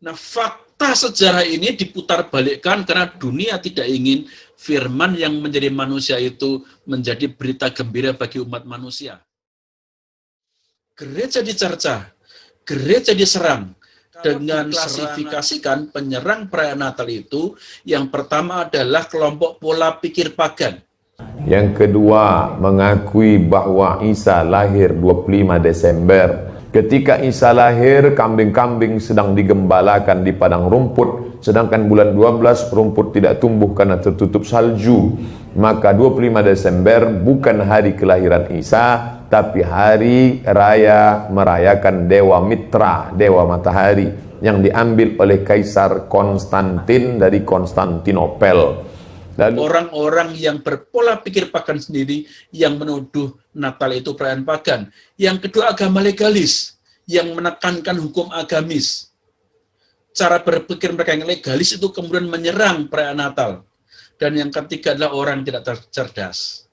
Nah, fakta sejarah ini diputar balikkan karena dunia tidak ingin firman yang menjadi manusia itu menjadi berita gembira bagi umat manusia. Gereja dicerca, gereja diserang, dengan klasifikasikan penyerang perayaan Natal itu, yang pertama adalah kelompok pola pikir pagan. Yang kedua, mengakui bahwa Isa lahir 25 Desember. Ketika Isa lahir, kambing-kambing sedang digembalakan di padang rumput, sedangkan bulan 12 rumput tidak tumbuh karena tertutup salju. Maka 25 Desember bukan hari kelahiran Isa, tapi hari raya merayakan Dewa Mitra, Dewa Matahari, yang diambil oleh Kaisar Konstantin dari Konstantinopel. Lalu orang-orang yang berpola pikir pagan sendiri yang menuduh Natal itu perayaan pagan. Yang kedua, agama legalis yang menekankan hukum agamis. Cara berpikir mereka yang legalis itu kemudian menyerang perayaan Natal. Dan yang ketiga adalah orang yang tidak cerdas.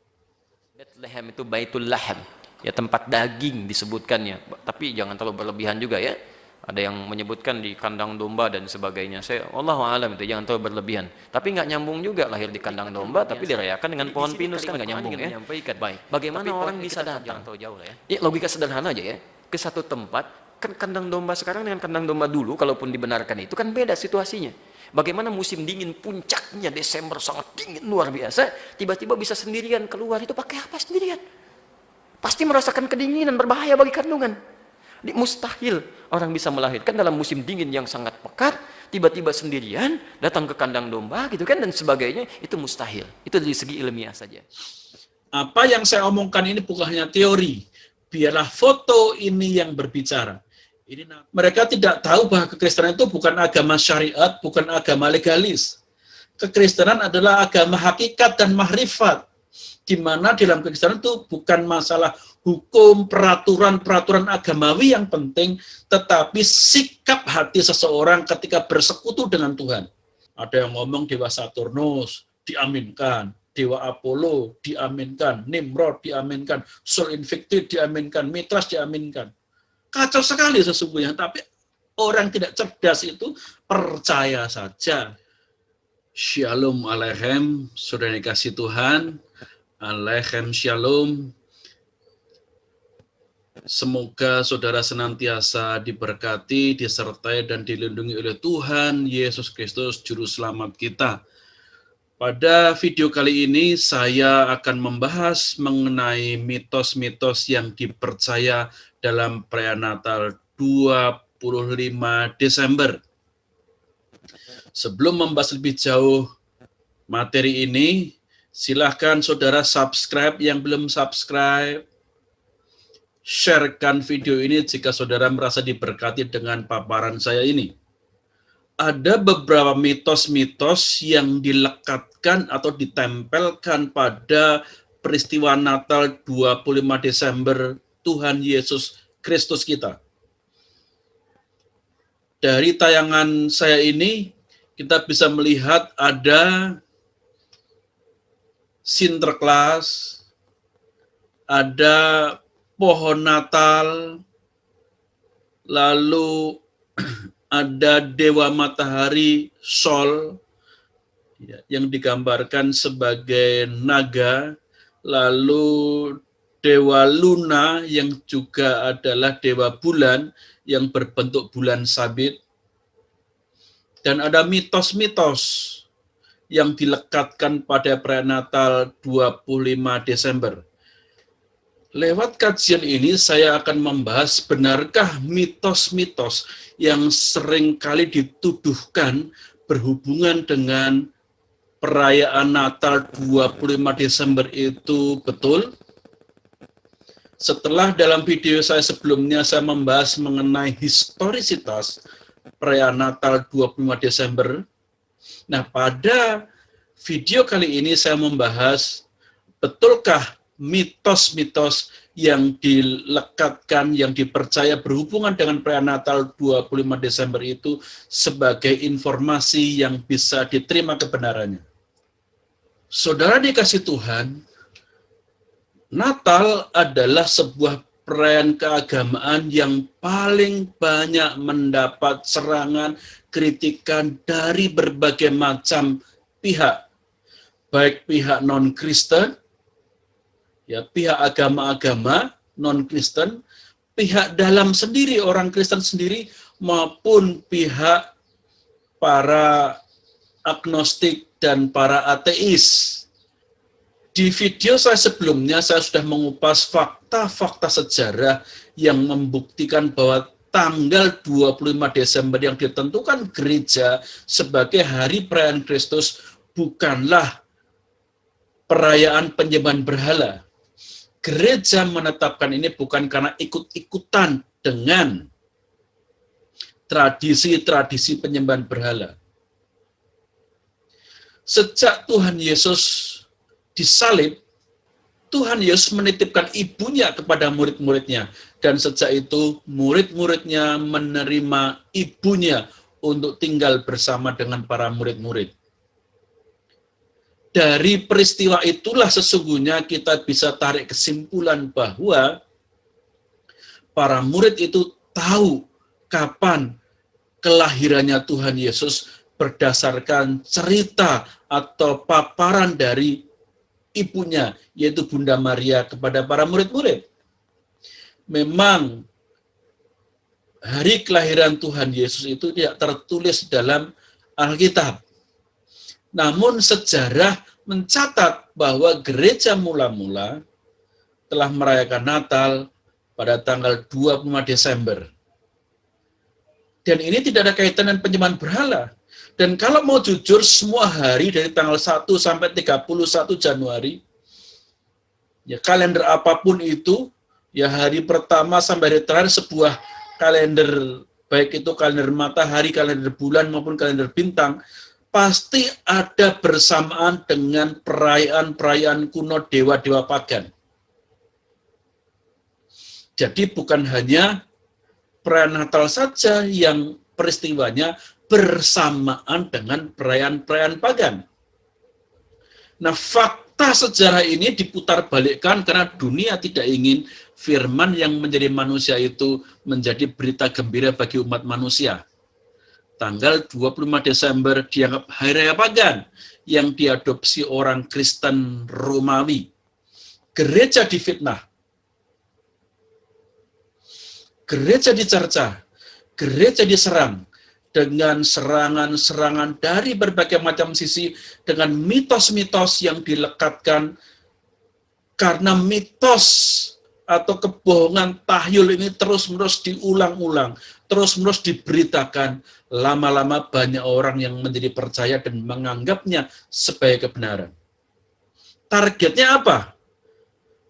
Bethlehem itu Baitul Laham, ya tempat daging disebutkannya. Tapi jangan terlalu berlebihan juga ya. Ada yang menyebutkan di kandang domba dan sebagainya. Allahu a'lam itu jangan terlalu berlebihan. Tapi nggak nyambung juga lahir di kandang domba, tapi dirayakan dengan pohon pinus, kan nggak nyambung ya. Baik. Bagaimana orang bisa datang? Ya, logika sederhana aja ya. Ke satu tempat, kan kandang domba sekarang dengan kandang domba dulu, kalaupun dibenarkan itu kan beda situasinya. Bagaimana musim dingin puncaknya Desember sangat dingin luar biasa, tiba-tiba bisa sendirian keluar, itu pakai apa sendirian? Pasti merasakan kedinginan, berbahaya bagi kandungan. Mustahil orang bisa melahirkan dalam musim dingin yang sangat pekat, tiba-tiba sendirian datang ke kandang domba gitu kan, dan sebagainya. Itu mustahil. Itu dari segi ilmiah saja. Apa yang saya omongkan ini bukan hanya teori, biarlah foto ini yang berbicara. Mereka tidak tahu bahwa kekristenan itu bukan agama syariat, bukan agama legalis. Kekristenan adalah agama hakikat dan mahrifat, di mana dalam kekristenan itu bukan masalah hukum, peraturan agamawi yang penting, tetapi sikap hati seseorang ketika bersekutu dengan Tuhan. Ada yang ngomong Dewa Saturnus, diaminkan. Dewa Apollo, diaminkan. Nimrod, diaminkan. Sol Invictus, diaminkan. Mitras, diaminkan. Kacau sekali sesungguhnya, tapi orang tidak cerdas itu percaya saja. Shalom Aleichem, saudara dikasih Tuhan. Aleichem Shalom. Semoga saudara senantiasa diberkati, disertai, dan dilindungi oleh Tuhan Yesus Kristus, Juru Selamat kita. Pada video kali ini, saya akan membahas mengenai mitos-mitos yang dipercaya dalam perayaan Natal 25 Desember. Sebelum membahas lebih jauh materi ini, silahkan saudara subscribe yang belum subscribe. Sharekan video ini jika saudara merasa diberkati dengan paparan saya ini. Ada beberapa mitos-mitos yang dilekatkan atau ditempelkan pada peristiwa Natal 25 Desember Tuhan Yesus Kristus kita. Dari tayangan saya ini, kita bisa melihat ada Sinterklas, ada pohon Natal, lalu ada Dewa Matahari Sol yang digambarkan sebagai naga, lalu Dewa Luna yang juga adalah Dewa Bulan yang berbentuk bulan sabit, dan ada mitos-mitos yang dilekatkan pada perayaan Natal 25 Desember. Lewat kajian ini saya akan membahas benarkah mitos-mitos yang seringkali dituduhkan berhubungan dengan perayaan Natal 25 Desember itu betul? Setelah dalam video saya sebelumnya saya membahas mengenai historisitas perayaan Natal 25 Desember. Nah, pada video kali ini saya membahas betulkah mitos-mitos yang dilekatkan, yang dipercaya berhubungan dengan perayaan Natal 25 Desember itu sebagai informasi yang bisa diterima kebenarannya. Saudara dikasih Tuhan, Natal adalah sebuah perayaan keagamaan yang paling banyak mendapat serangan, kritikan dari berbagai macam pihak, baik pihak non-Kristen, ya, pihak agama-agama non-Kristen, pihak dalam sendiri, orang Kristen sendiri, maupun pihak para agnostik dan para ateis. Di video saya sebelumnya, saya sudah mengupas fakta-fakta sejarah yang membuktikan bahwa tanggal 25 Desember yang ditentukan gereja sebagai hari perayaan Kristus bukanlah perayaan penyembahan berhala. Gereja menetapkan ini bukan karena ikut-ikutan dengan tradisi-tradisi penyembahan berhala. Sejak Tuhan Yesus disalib, Tuhan Yesus menitipkan ibunya kepada murid-muridnya, dan sejak itu murid-muridnya menerima ibunya untuk tinggal bersama dengan para murid-murid. Dari peristiwa itulah sesungguhnya kita bisa tarik kesimpulan bahwa para murid itu tahu kapan kelahirannya Tuhan Yesus berdasarkan cerita atau paparan dari ibunya, yaitu Bunda Maria, kepada para murid-murid. Memang hari kelahiran Tuhan Yesus itu tidak tertulis dalam Alkitab. Namun sejarah mencatat bahwa gereja mula-mula telah merayakan Natal pada tanggal 25 Desember. Dan ini tidak ada kaitan dengan penyembahan berhala. Dan kalau mau jujur, semua hari dari tanggal 1 sampai 31 Januari, ya kalender apapun itu, ya hari pertama sampai hari terakhir sebuah kalender, baik itu kalender matahari, kalender bulan maupun kalender bintang, pasti ada bersamaan dengan perayaan-perayaan kuno dewa-dewa pagan. Jadi bukan hanya perayaan Natal saja yang peristiwanya bersamaan dengan perayaan-perayaan pagan. Nah, fakta sejarah ini diputarbalikkan karena dunia tidak ingin firman yang menjadi manusia itu menjadi berita gembira bagi umat manusia. Tanggal 25 Desember dianggap hari raya pagan yang diadopsi orang Kristen Romawi. Gereja difitnah. Gereja dicerca. Gereja diserang dengan serangan-serangan dari berbagai macam sisi, dengan mitos-mitos yang dilekatkan, karena mitos atau kebohongan tahyul ini terus-menerus diulang-ulang, terus-menerus diberitakan, lama-lama banyak orang yang menjadi percaya dan menganggapnya sebagai kebenaran. Targetnya apa?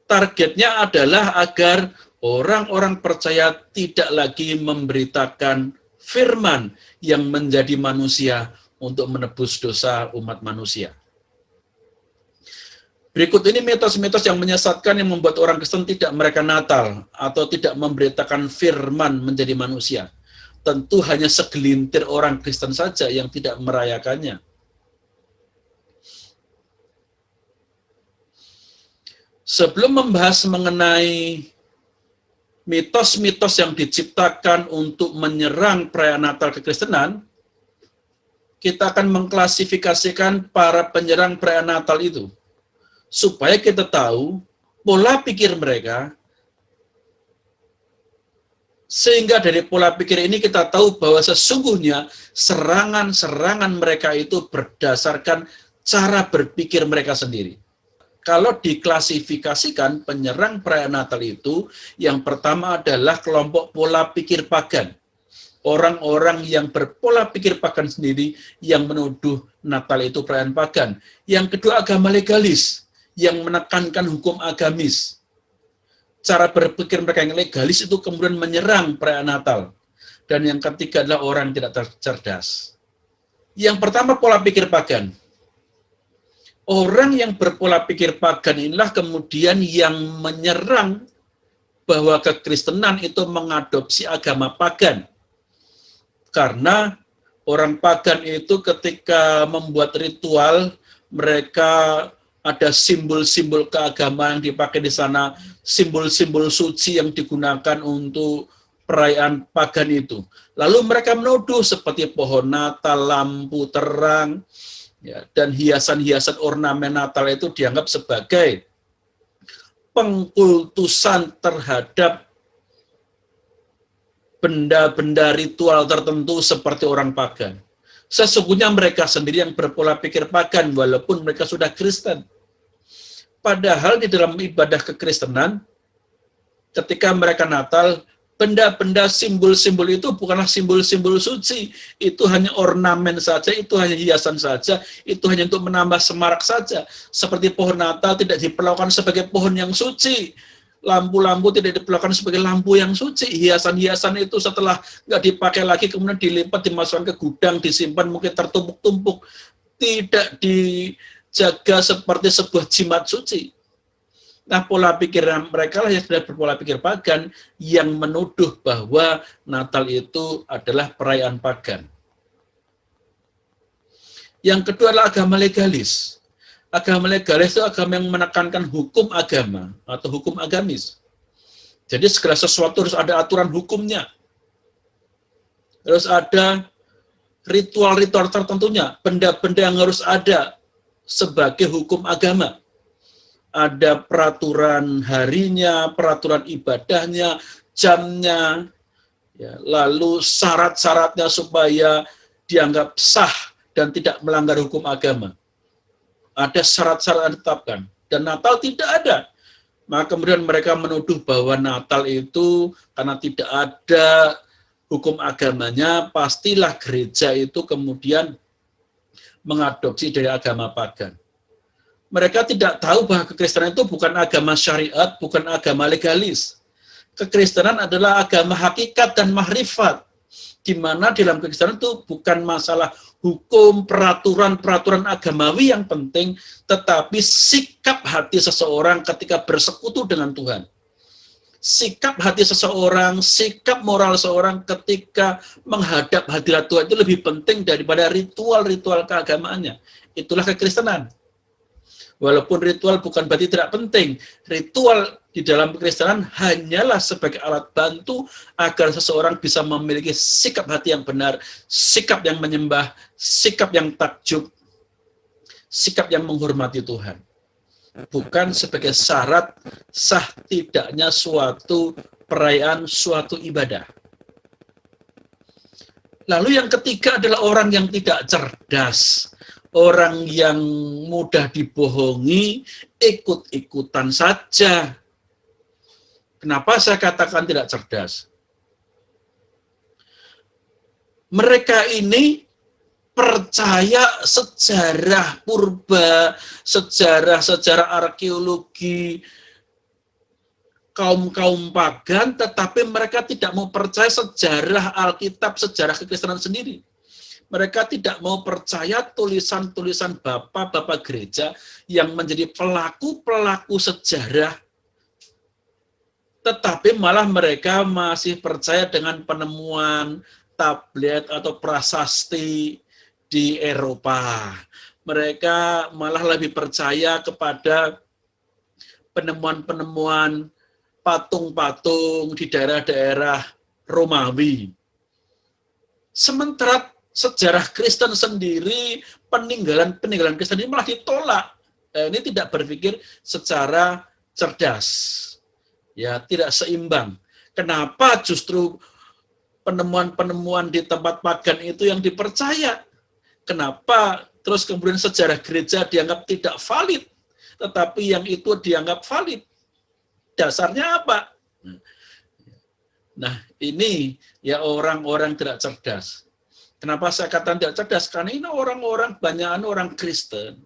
Targetnya adalah agar orang-orang percaya tidak lagi memberitakan firman yang menjadi manusia untuk menebus dosa umat manusia. Berikut ini mitos-mitos yang menyesatkan yang membuat orang Kristen tidak merayakan Natal atau tidak memberitakan firman menjadi manusia. Tentu hanya segelintir orang Kristen saja yang tidak merayakannya. Sebelum membahas mengenai mitos-mitos yang diciptakan untuk menyerang perayaan Natal kekristenan, kita akan mengklasifikasikan para penyerang perayaan Natal itu, supaya kita tahu pola pikir mereka, sehingga dari pola pikir ini kita tahu bahwa sesungguhnya serangan-serangan mereka itu berdasarkan cara berpikir mereka sendiri. Kalau diklasifikasikan penyerang perayaan Natal itu, yang pertama adalah kelompok pola pikir pagan. Orang-orang yang berpola pikir pagan sendiri yang menuduh Natal itu perayaan pagan. Yang kedua, agama legalis yang menekankan hukum agamis. Cara berpikir mereka yang legalis itu kemudian menyerang perayaan Natal. Dan yang ketiga adalah orang yang tidak cerdas. Yang pertama, pola pikir pagan. Orang yang berpola pikir pagan inilah kemudian yang menyerang bahwa kekristenan itu mengadopsi agama pagan. Karena orang pagan itu ketika membuat ritual, mereka ada simbol-simbol keagamaan yang dipakai di sana, simbol-simbol suci yang digunakan untuk perayaan pagan itu. Lalu mereka menuduh seperti pohon Natal, lampu terang, ya, dan hiasan-hiasan ornamen Natal itu dianggap sebagai pengkultusan terhadap benda-benda ritual tertentu seperti orang pagan. Sesungguhnya mereka sendiri yang berpola pikir pagan walaupun mereka sudah Kristen. Padahal di dalam ibadah kekristenan, ketika mereka Natal, benda-benda simbol-simbol itu bukanlah simbol-simbol suci. Itu hanya ornamen saja, itu hanya hiasan saja, itu hanya untuk menambah semarak saja. Seperti pohon Natal tidak diperlakukan sebagai pohon yang suci. Lampu-lampu tidak diperlakukan sebagai lampu yang suci. Hiasan-hiasan itu setelah nggak dipakai lagi, kemudian dilipat, dimasukkan ke gudang, disimpan, mungkin tertumpuk-tumpuk. Tidak dijaga seperti sebuah jimat suci. Nah, pola pikir mereka lah yang sudah berpola pikir pagan, yang menuduh bahwa Natal itu adalah perayaan pagan. Yang kedua adalah agama legalis. Agama legalis itu agama yang menekankan hukum agama atau hukum agamis. Jadi segala sesuatu harus ada aturan hukumnya. Harus ada ritual-ritual tertentunya, benda-benda yang harus ada sebagai hukum agama. Ada peraturan harinya, peraturan ibadahnya, jamnya, ya, lalu syarat-syaratnya supaya dianggap sah dan tidak melanggar hukum agama. Ada syarat-syarat yang ditetapkan, dan Natal tidak ada. Maka kemudian mereka menuduh bahwa Natal itu karena tidak ada hukum agamanya, pastilah gereja itu kemudian mengadopsi dari agama pagan. Mereka tidak tahu bahwa kekristenan itu bukan agama syariat, bukan agama legalis. Kekristenan adalah agama hakikat dan mahrifat, di mana dalam kekristenan itu bukan masalah hukum, peraturan agamawi yang penting, tetapi sikap hati seseorang ketika bersekutu dengan Tuhan. Sikap hati seseorang, sikap moral seseorang ketika menghadap hadirat Tuhan itu lebih penting daripada ritual-ritual keagamaannya. Itulah kekristenan. Walaupun ritual bukan berarti tidak penting. Ritual di dalam kekristenan hanyalah sebagai alat bantu agar seseorang bisa memiliki sikap hati yang benar, sikap yang menyembah, sikap yang takjub, sikap yang menghormati Tuhan. Bukan sebagai syarat sah tidaknya suatu perayaan, suatu ibadah. Lalu yang ketiga adalah orang yang tidak cerdas. Orang yang mudah dibohongi, ikut-ikutan saja. Kenapa saya katakan tidak cerdas? Mereka ini percaya sejarah purba, sejarah arkeologi, kaum-kaum pagan, tetapi mereka tidak mau percaya sejarah Alkitab, sejarah kekristenan sendiri. Mereka tidak mau percaya tulisan-tulisan bapak-bapak gereja yang menjadi pelaku-pelaku sejarah, tetapi malah mereka masih percaya dengan penemuan tablet atau prasasti di Eropa. Mereka malah lebih percaya kepada penemuan-penemuan patung-patung di daerah-daerah Romawi. Sementara sejarah Kristen sendiri, peninggalan Kristen ini malah ditolak. Ini tidak berpikir secara cerdas, ya, tidak seimbang. Kenapa justru penemuan-penemuan di tempat pagan itu yang dipercaya? Kenapa terus kemudian sejarah gereja dianggap tidak valid, tetapi yang itu dianggap valid? Dasarnya apa? Nah, ini ya orang-orang tidak cerdas. Kenapa saya katakan tidak cerdas? Karena ini orang-orang, banyakan orang Kristen.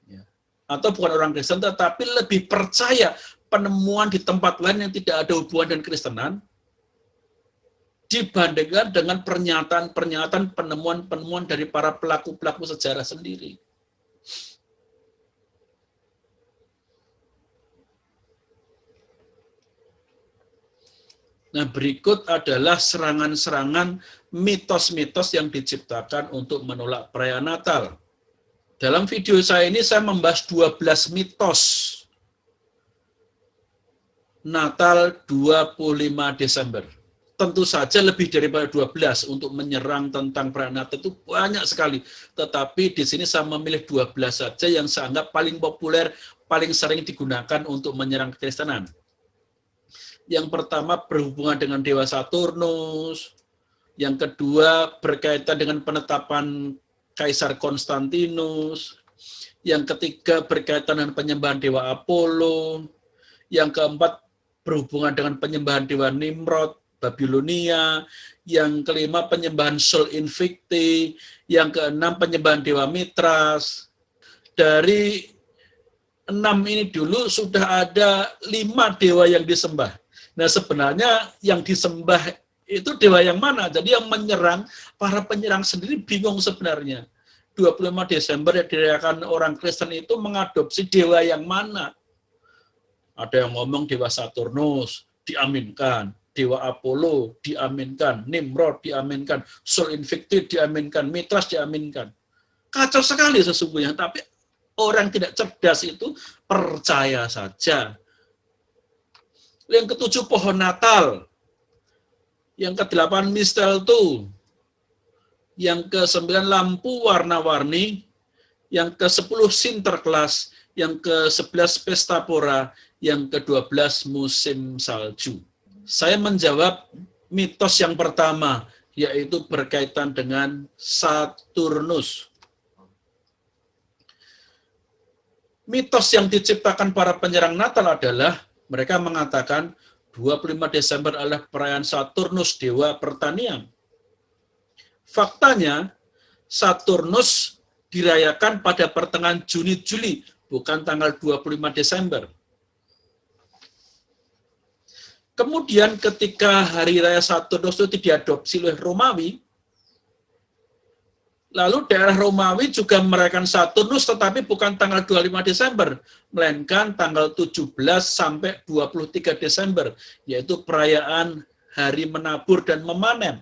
Ya. Atau bukan orang Kristen, tetapi lebih percaya penemuan di tempat lain yang tidak ada hubungan dengan Kristenan, dibandingkan dengan pernyataan-pernyataan penemuan-penemuan dari para pelaku-pelaku sejarah sendiri. Nah, berikut adalah serangan-serangan mitos-mitos yang diciptakan untuk menolak perayaan Natal. Dalam video saya ini saya membahas 12 mitos Natal 25 Desember. Tentu saja lebih daripada 12 untuk menyerang tentang perayaan Natal itu banyak sekali. Tetapi di sini saya memilih 12 saja yang saya anggap paling populer, paling sering digunakan untuk menyerang kekristenan. Yang pertama berhubungan dengan Dewa Saturnus. Yang kedua berkaitan dengan penetapan Kaisar Konstantinus. Yang ketiga berkaitan dengan penyembahan Dewa Apollo. Yang keempat berhubungan dengan penyembahan Dewa Nimrod, Babilonia. Yang kelima penyembahan Sol Invicti. Yang keenam penyembahan Dewa Mitras. Dari 6 ini dulu sudah ada 5 dewa yang disembah. Nah sebenarnya yang disembah itu dewa yang mana? Jadi yang menyerang, para penyerang sendiri bingung sebenarnya. 25 Desember yang dirayakan orang Kristen itu mengadopsi dewa yang mana? Ada yang ngomong Dewa Saturnus, diaminkan. Dewa Apollo, diaminkan. Nimrod, diaminkan. Sol Invicti, diaminkan. Mitras, diaminkan. Kacau sekali sesungguhnya, tapi orang tidak cerdas itu percaya saja. Yang ketujuh pohon Natal. Yang ke-8 mistletoe. Yang ke-9 lampu warna-warni. Yang ke-10 Sinterklas. Yang ke-11 pesta pora. Yang ke-12 musim salju. Saya menjawab mitos yang pertama, yaitu berkaitan dengan Saturnus. Mitos yang diciptakan para penyerang Natal adalah mereka mengatakan 25 Desember adalah perayaan Saturnus, dewa pertanian. Faktanya, Saturnus dirayakan pada pertengahan Juni-Juli, bukan tanggal 25 Desember. Kemudian ketika hari raya Saturnus itu diadopsi oleh Romawi, lalu daerah Romawi juga merayakan Saturnus tetapi bukan tanggal 25 Desember, melainkan tanggal 17 sampai 23 Desember, yaitu perayaan hari menabur dan memanen.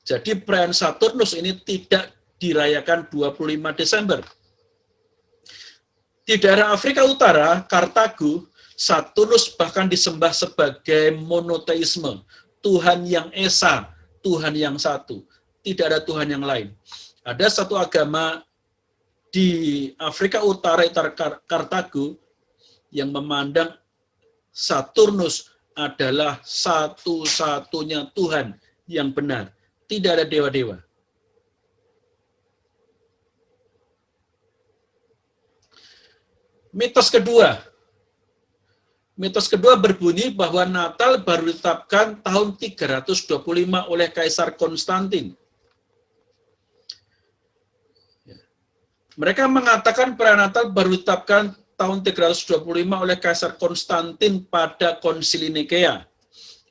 Jadi perayaan Saturnus ini tidak dirayakan 25 Desember. Di daerah Afrika Utara, Kartago, Saturnus bahkan disembah sebagai monoteisme, Tuhan yang esa, Tuhan yang satu, tidak ada Tuhan yang lain. Ada satu agama di Afrika Utara, Kartago, yang memandang Saturnus adalah satu-satunya Tuhan yang benar. Tidak ada dewa-dewa. Mitos kedua berbunyi bahwa Natal baru ditetapkan tahun 325 oleh Kaisar Konstantin. Mereka mengatakan perayaan Natal baru ditetapkan tahun 325 oleh Kaisar Konstantin pada Konsili Nikea.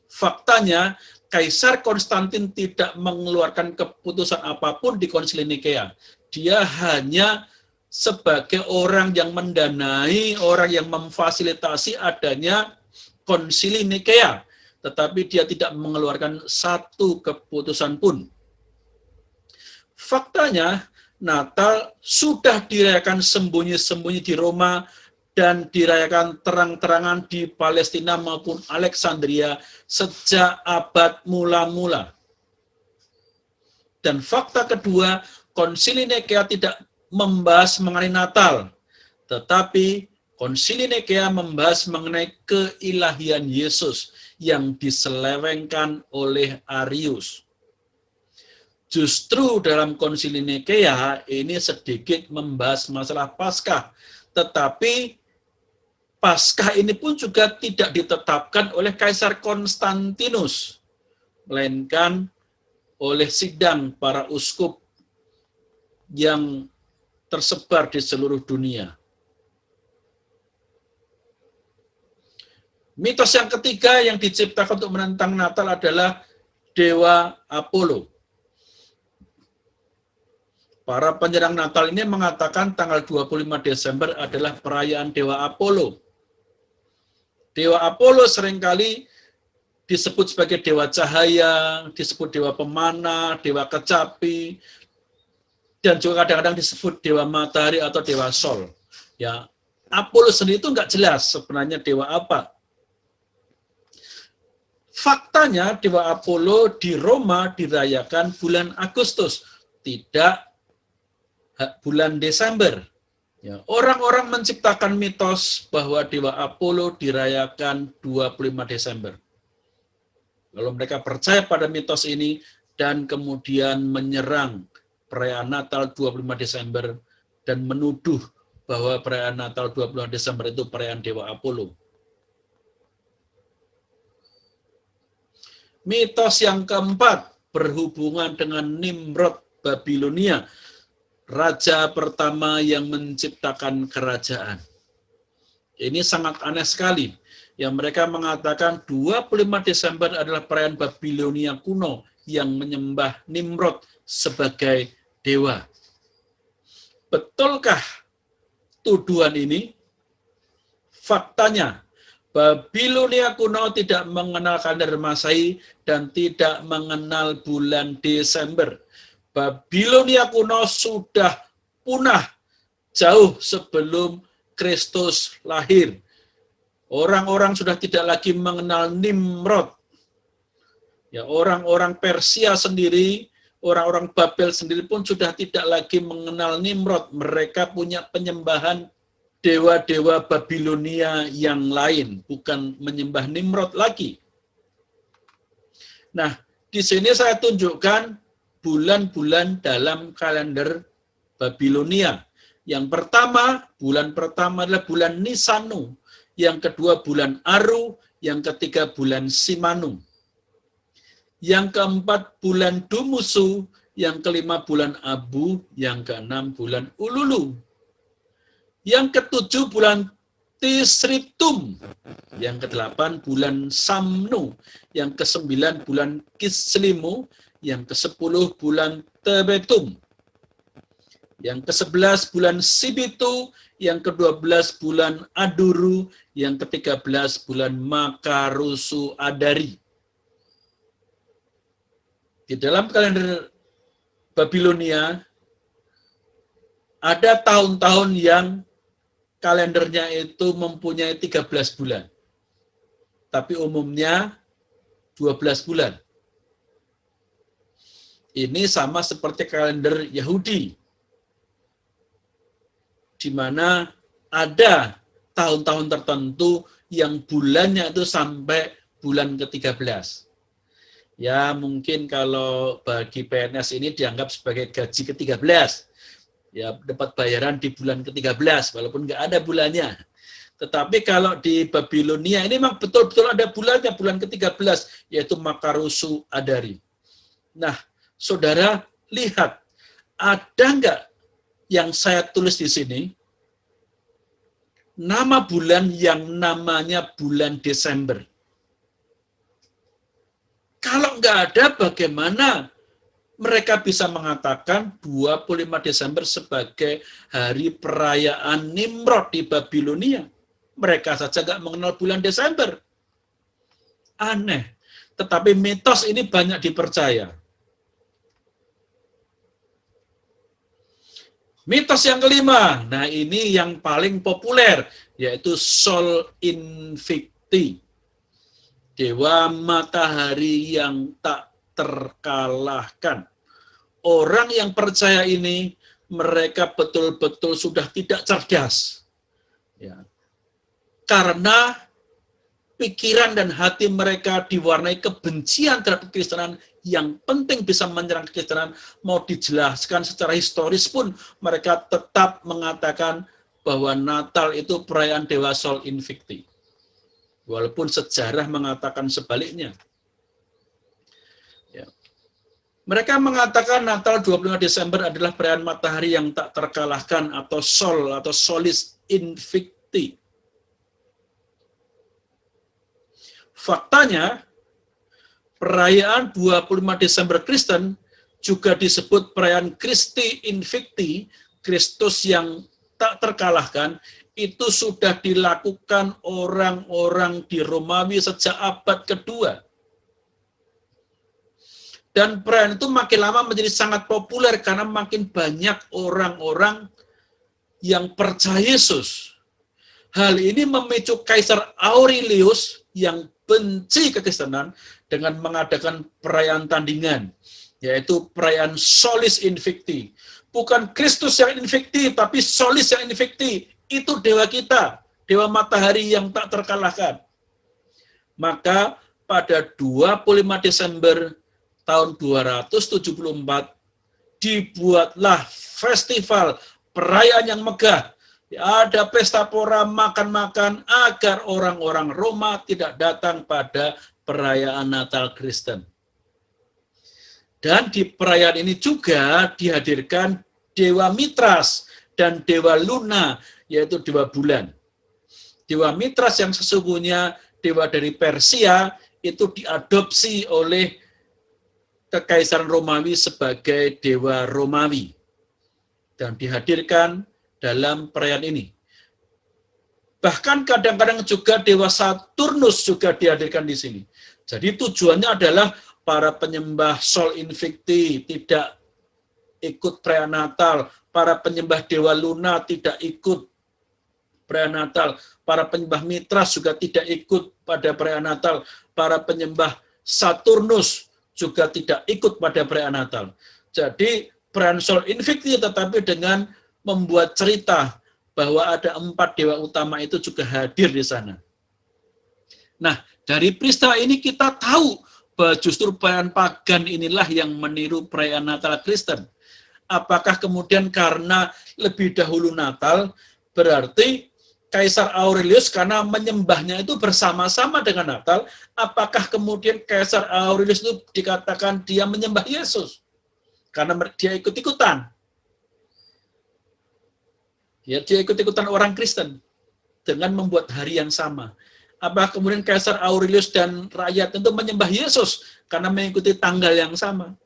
Faktanya, Kaisar Konstantin tidak mengeluarkan keputusan apapun di Konsili Nikea. Dia hanya sebagai orang yang mendanai, orang yang memfasilitasi adanya Konsili Nikea. Tetapi dia tidak mengeluarkan satu keputusan pun. Faktanya, Natal sudah dirayakan sembunyi-sembunyi di Roma dan dirayakan terang-terangan di Palestina maupun Alexandria sejak abad mula-mula. Dan fakta kedua, Konsili Nikea tidak membahas mengenai Natal, tetapi Konsili Nikea membahas mengenai keilahian Yesus yang diselewengkan oleh Arius. Justru dalam Konsili Nikea ini sedikit membahas masalah Paskah, tetapi Paskah ini pun juga tidak ditetapkan oleh Kaisar Konstantinus, melainkan oleh sidang para uskup yang tersebar di seluruh dunia. Mitos yang ketiga yang diciptakan untuk menentang Natal adalah Dewa Apollo. Para penyerang Natal ini mengatakan tanggal 25 Desember adalah perayaan Dewa Apollo. Dewa Apollo seringkali disebut sebagai dewa cahaya, disebut dewa pemanah, dewa kecapi. dan juga kadang-kadang disebut dewa matahari atau dewa sol. Ya, Apollo sendiri itu nggak jelas sebenarnya dewa apa. Faktanya dewa Apollo di Roma dirayakan bulan Agustus, tidak bulan Desember. Ya, orang-orang menciptakan mitos bahwa dewa Apollo dirayakan 25 Desember. Lalu mereka percaya pada mitos ini dan kemudian menyerang perayaan Natal 25 Desember dan menuduh bahwa perayaan Natal 25 Desember itu perayaan dewa Apollo. Mitos yang keempat berhubungan dengan Nimrod Babilonia, raja pertama yang menciptakan kerajaan. Ini sangat aneh sekali. Yang mereka mengatakan 25 Desember adalah perayaan Babilonia kuno yang menyembah Nimrod sebagai dewa. Betulkah tuduhan ini? Faktanya, Babilonia kuno tidak mengenal kalender Masehi dan tidak mengenal bulan Desember. Babilonia kuno sudah punah jauh sebelum Kristus lahir. Orang-orang sudah tidak lagi mengenal Nimrod. Ya, orang-orang Persia sendiri, orang-orang Babel sendiri pun sudah tidak lagi mengenal Nimrod. Mereka punya penyembahan dewa-dewa Babilonia yang lain, bukan menyembah Nimrod lagi. Nah, di sini saya tunjukkan bulan-bulan dalam kalender Babilonia. Yang pertama, bulan pertama adalah bulan Nisanu, yang kedua bulan Aru, yang ketiga bulan Simanu. Yang keempat bulan Dumusu, yang kelima bulan Abu, yang keenam bulan Ululu. Yang ketujuh bulan Tisritum, yang kedelapan bulan Samnu, yang kesembilan bulan Kislimu, yang kesepuluh bulan Tebetum, yang ke-11 bulan Sibitu, yang ke-12 bulan Aduru, yang ke-13 bulan Makarusu Adari. Di dalam kalender Babilonia ada tahun-tahun yang kalendernya itu mempunyai 13 bulan. Tapi umumnya 12 bulan. Ini sama seperti kalender Yahudi, di mana ada tahun-tahun tertentu yang bulannya itu sampai bulan ke-13. Ya, mungkin kalau bagi PNS ini dianggap sebagai gaji ke-13. Ya, dapat bayaran di bulan ke-13, walaupun nggak ada bulannya. Tetapi kalau di Babilonia ini memang betul-betul ada bulannya, bulan ke-13, yaitu Makarusu Adari. Nah, saudara, lihat, ada nggak yang saya tulis di sini, nama bulan yang namanya bulan Desember? Kalau nggak ada, bagaimana mereka bisa mengatakan 25 Desember sebagai hari perayaan Nimrod di Babilonia? Mereka saja nggak mengenal bulan Desember. Aneh. Tetapi mitos ini banyak dipercaya. Mitos yang kelima, nah ini yang paling populer, yaitu Sol Invicti, dewa matahari yang tak terkalahkan. Orang yang percaya ini, mereka betul-betul sudah tidak cerdas. Ya. Karena pikiran dan hati mereka diwarnai kebencian terhadap kekristenan, yang penting bisa menyerang kekristenan, mau dijelaskan secara historis pun mereka tetap mengatakan bahwa Natal itu perayaan Dewa Sol Invicti. Walaupun sejarah mengatakan sebaliknya. Ya. Mereka mengatakan Natal 25 Desember adalah perayaan matahari yang tak terkalahkan, atau Sol atau Solis Invicti. Faktanya, perayaan 25 Desember Kristen juga disebut perayaan Christi Invicti, Kristus yang tak terkalahkan. Itu sudah dilakukan orang-orang di Romawi sejak abad kedua. Dan perayaan itu makin lama menjadi sangat populer karena makin banyak orang-orang yang percaya Yesus. Hal ini memicu Kaisar Aurelius yang benci kekristenan dengan mengadakan perayaan tandingan, yaitu perayaan Solis Invicti. Bukan Kristus yang invicti, tapi Solis yang invicti. Itu dewa kita, dewa matahari yang tak terkalahkan. Maka pada 25 Desember tahun 274 dibuatlah festival perayaan yang megah. Ada pesta pora, makan-makan agar orang-orang Roma tidak datang pada perayaan Natal Kristen. Dan di perayaan ini juga dihadirkan Dewa Mitras dan Dewa Luna, yaitu Dewa Bulan. Dewa Mitras yang sesungguhnya dewa dari Persia itu diadopsi oleh Kekaisaran Romawi sebagai dewa Romawi dan dihadirkan dalam perayaan ini. Bahkan kadang-kadang juga Dewa Saturnus juga dihadirkan di sini. Jadi tujuannya adalah para penyembah Sol Invicti tidak ikut perayaan Natal, para penyembah Dewa Luna tidak ikut perayaan Natal, para penyembah Mitras juga tidak ikut pada perayaan Natal, para penyembah Saturnus juga tidak ikut pada perayaan Natal. Jadi perayaan Sol Invicti tetapi dengan membuat cerita bahwa ada 4 dewa utama itu juga hadir di sana. Nah, dari peristiwa ini kita tahu bahwa justru perayaan pagan inilah yang meniru perayaan Natal Kristen. Apakah kemudian karena lebih dahulu Natal, berarti Kaisar Aurelius karena menyembahnya itu bersama-sama dengan Natal, apakah kemudian Kaisar Aurelius itu dikatakan dia menyembah Yesus? Karena dia ikut-ikutan. Ya, dia ikut-ikutan orang Kristen dengan membuat hari yang sama. Apakah kemudian Kaisar Aurelius dan rakyat itu menyembah Yesus karena mengikuti tanggal yang sama?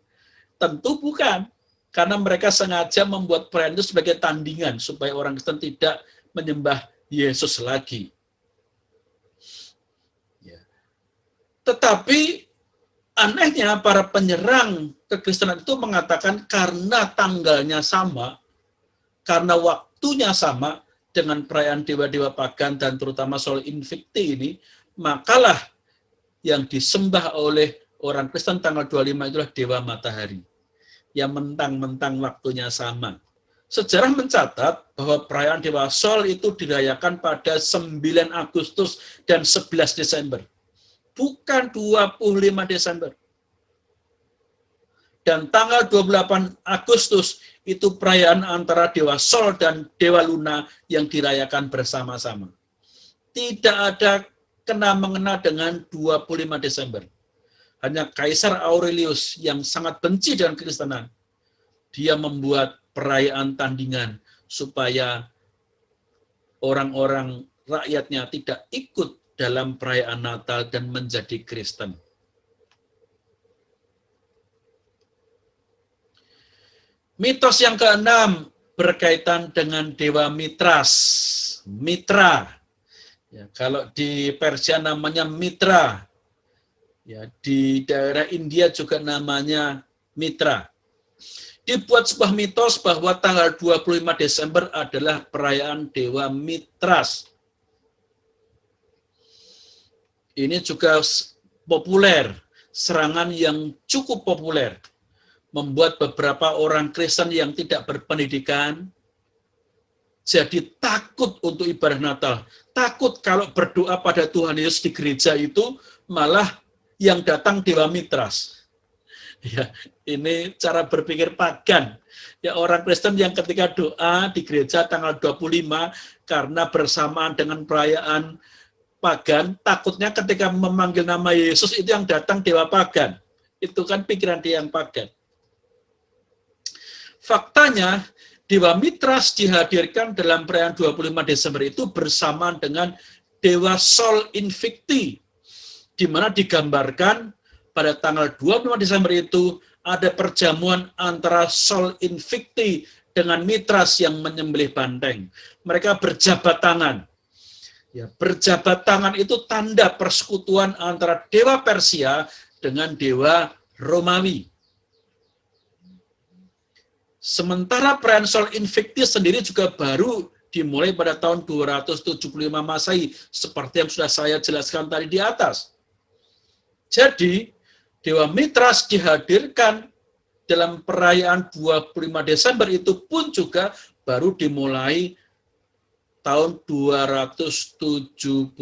Tentu bukan. Karena mereka sengaja membuat perayaan itu sebagai tandingan supaya orang Kristen tidak menyembah Yesus lagi. Ya. Tetapi anehnya para penyerang kekristenan itu mengatakan karena tanggalnya sama, karena waktunya sama dengan perayaan dewa-dewa pagan dan terutama Sol Invicti ini, makalah yang disembah oleh orang Kristen tanggal 25 itulah dewa matahari. Yang mentang-mentang waktunya sama. Sejarah mencatat bahwa perayaan Dewa Sol itu dirayakan pada 9 Agustus dan 11 Desember. Bukan 25 Desember. Dan tanggal 28 Agustus itu perayaan antara Dewa Sol dan Dewa Luna yang dirayakan bersama-sama. Tidak ada kena-mengena dengan 25 Desember. Hanya Kaisar Aurelius yang sangat benci dengan kekristenan. Dia membuat perayaan tandingan supaya orang-orang rakyatnya tidak ikut dalam perayaan Natal dan menjadi Kristen. Mitos yang keenam berkaitan dengan Dewa Mitras, Mitra. Ya, kalau di Persia namanya Mitra, ya, di daerah India juga namanya Mitra. Dibuat sebuah mitos bahwa tanggal 25 Desember adalah perayaan Dewa Mitras. Ini juga populer, serangan yang cukup populer. Membuat beberapa orang Kristen yang tidak berpendidikan jadi takut untuk ibadah Natal. Takut kalau berdoa pada Tuhan Yesus di gereja itu malah yang datang Dewa Mitras. Ya, ini cara berpikir pagan. Ya, orang Kristen yang ketika doa di gereja tanggal 25 karena bersamaan dengan perayaan pagan, takutnya ketika memanggil nama Yesus itu yang datang dewa pagan. Itu kan pikiran dia yang pagan. Faktanya, Dewa Mitras dihadirkan dalam perayaan 25 Desember itu bersamaan dengan Dewa Sol Invicti, di mana digambarkan pada tanggal 25 Desember itu ada perjamuan antara Sol Invicti dengan Mitras yang menyembelih banteng. Mereka berjabat tangan. Ya, berjabat tangan itu tanda persekutuan antara Dewa Persia dengan Dewa Romawi. Sementara perayaan Sol Invictus sendiri juga baru dimulai pada tahun 275 Masehi, seperti yang sudah saya jelaskan tadi di atas. Jadi, Dewa Mitras dihadirkan dalam perayaan 25 Desember itu pun juga baru dimulai tahun 275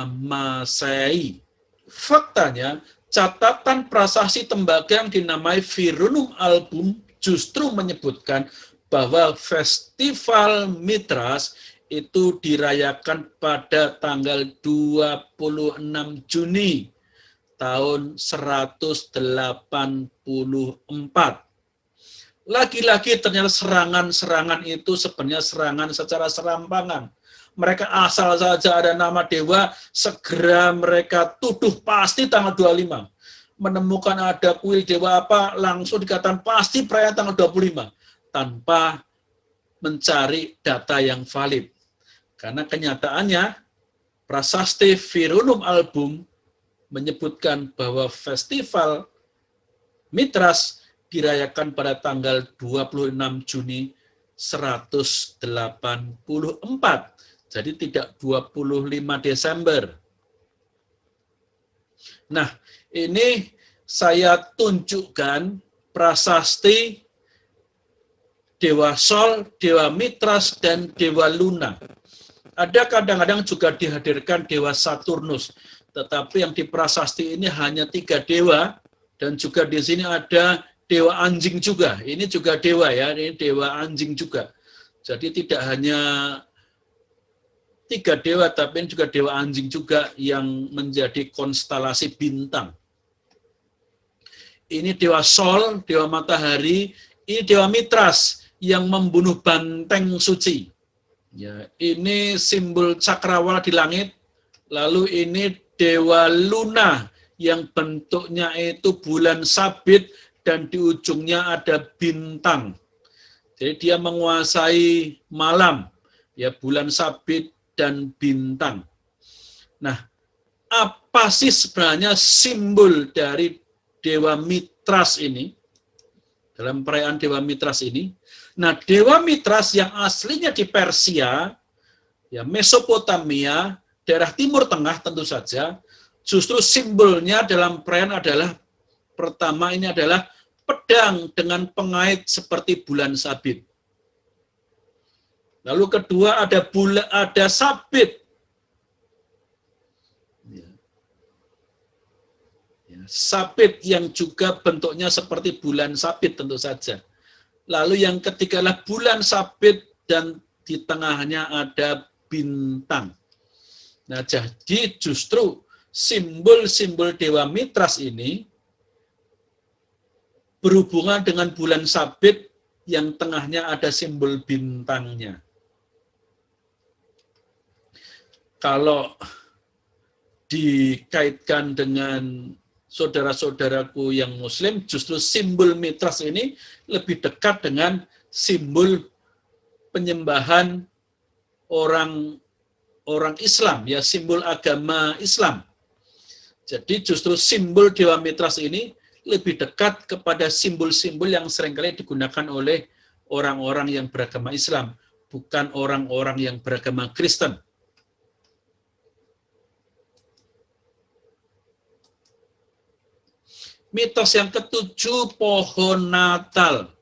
Masehi. Faktanya, catatan prasasti tembaga yang dinamai Virunum Album justru menyebutkan bahwa Festival Mitras itu dirayakan pada tanggal 26 Juni tahun 184. Lagi-lagi ternyata serangan-serangan itu sebenarnya serangan secara serampangan. Mereka asal saja ada nama dewa, segera mereka tuduh pasti tanggal 25. Menemukan ada kuil dewa apa, langsung dikatakan pasti perayaan tanggal 25. Tanpa mencari data yang valid. Karena kenyataannya, prasasti Virunum Album menyebutkan bahwa Festival Mitras dirayakan pada tanggal 26 Juni 184. Jadi tidak 25 Desember. Nah, ini saya tunjukkan prasasti Dewa Sol, Dewa Mitras, dan Dewa Luna. Ada kadang-kadang juga dihadirkan Dewa Saturnus. Tetapi yang di prasasti ini hanya 3 dewa, dan juga di sini ada dewa anjing juga. Ini juga dewa ya, ini dewa anjing juga. Jadi tidak hanya 3 dewa, tapi ini juga dewa anjing juga yang menjadi konstelasi bintang. Ini Dewa Sol, Dewa Matahari, ini Dewa Mitras yang membunuh banteng suci. Ya, ini simbol cakrawala di langit. Lalu ini Dewa Luna yang bentuknya itu bulan sabit dan di ujungnya ada bintang. Jadi dia menguasai malam, ya, bulan sabit dan bintang. Nah, apa sih sebenarnya simbol dari Dewa Mitras ini? Dalam perayaan Dewa Mitras ini. Nah, Dewa Mitras yang aslinya di Persia, ya, Mesopotamia, daerah Timur Tengah tentu saja, justru simbolnya dalam perayaan adalah, pertama ini adalah pedang dengan pengait seperti bulan sabit. Lalu kedua ada sabit. Sabit yang juga bentuknya seperti bulan sabit tentu saja. Lalu yang ketiga adalah bulan sabit dan di tengahnya ada bintang. Nah, jadi justru simbol-simbol Dewa Mitras ini berhubungan dengan bulan sabit yang tengahnya ada simbol bintangnya. Kalau dikaitkan dengan saudara-saudaraku yang Muslim, justru simbol Mitras ini lebih dekat dengan simbol penyembahan orang Islam, ya, simbol agama Islam. Jadi justru simbol Dewa Mitras ini lebih dekat kepada simbol-simbol yang seringkali digunakan oleh orang-orang yang beragama Islam, bukan orang-orang yang beragama Kristen. Mitos yang ketujuh, pohon Natal.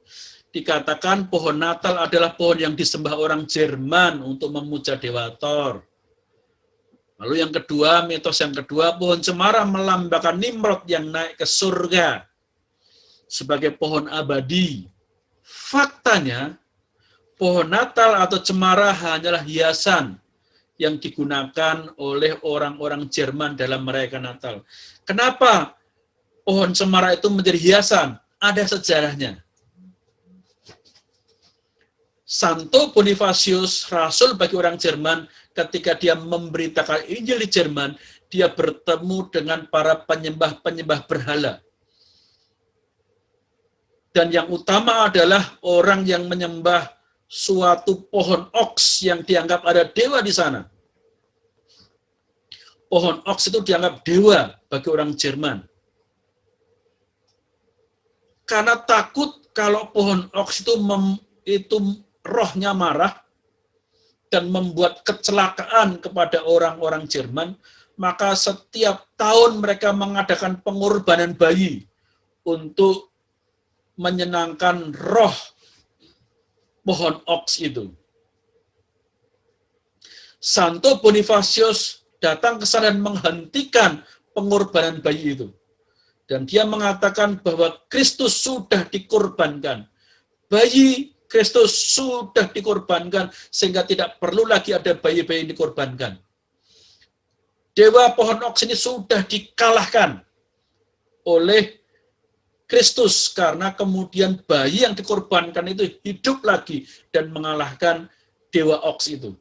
Dikatakan pohon Natal adalah pohon yang disembah orang Jerman untuk memuja Dewa Thor. Lalu yang kedua, mitos yang kedua, pohon cemara melambangkan Nimrod yang naik ke surga sebagai pohon abadi. Faktanya, pohon Natal atau cemara hanyalah hiasan yang digunakan oleh orang-orang Jerman dalam merayakan Natal. Kenapa pohon cemara itu menjadi hiasan? Ada sejarahnya. Santo Bonifacius, rasul bagi orang Jerman, ketika dia memberitakan Injil di Jerman, dia bertemu dengan para penyembah-penyembah berhala. Dan yang utama adalah orang yang menyembah suatu pohon oks yang dianggap ada dewa di sana. Pohon oks itu dianggap dewa bagi orang Jerman. Karena takut kalau pohon oks itu rohnya marah dan membuat kecelakaan kepada orang-orang Jerman, maka setiap tahun mereka mengadakan pengorbanan bayi untuk menyenangkan roh pohon oks itu. Santo Bonifacius datang ke sana dan menghentikan pengorbanan bayi itu. Dan dia mengatakan bahwa Kristus sudah dikorbankan. Bayi Kristus sudah dikorbankan sehingga tidak perlu lagi ada bayi-bayi yang dikorbankan. Dewa pohon oks ini sudah dikalahkan oleh Kristus karena kemudian bayi yang dikorbankan itu hidup lagi dan mengalahkan dewa oks itu.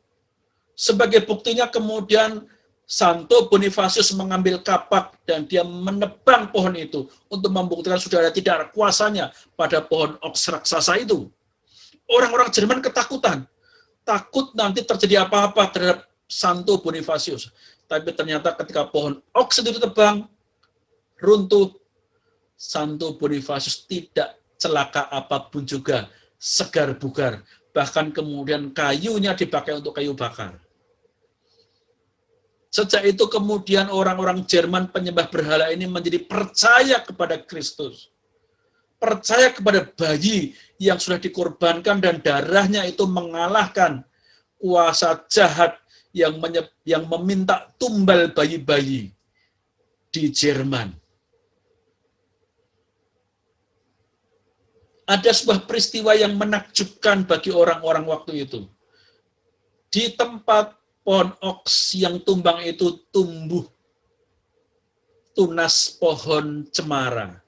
Sebagai buktinya kemudian Santo Bonifacius mengambil kapak dan dia menebang pohon itu untuk membuktikan sudah ada tidak ada kuasanya pada pohon oks raksasa itu. Orang-orang Jerman ketakutan, takut nanti terjadi apa-apa terhadap Santo Bonifacius. Tapi ternyata ketika pohon oks itu ditebang, runtuh, Santo Bonifacius tidak celaka apapun juga, segar bugar. Bahkan kemudian kayunya dipakai untuk kayu bakar. Sejak itu kemudian orang-orang Jerman penyembah berhala ini menjadi percaya kepada Kristus. Percaya kepada bayi yang sudah dikorbankan dan darahnya itu mengalahkan kuasa jahat yang meminta tumbal bayi-bayi di Jerman. Ada sebuah peristiwa yang menakjubkan bagi orang-orang waktu itu. Di tempat pohon oks yang tumbang itu tumbuh tunas pohon cemara.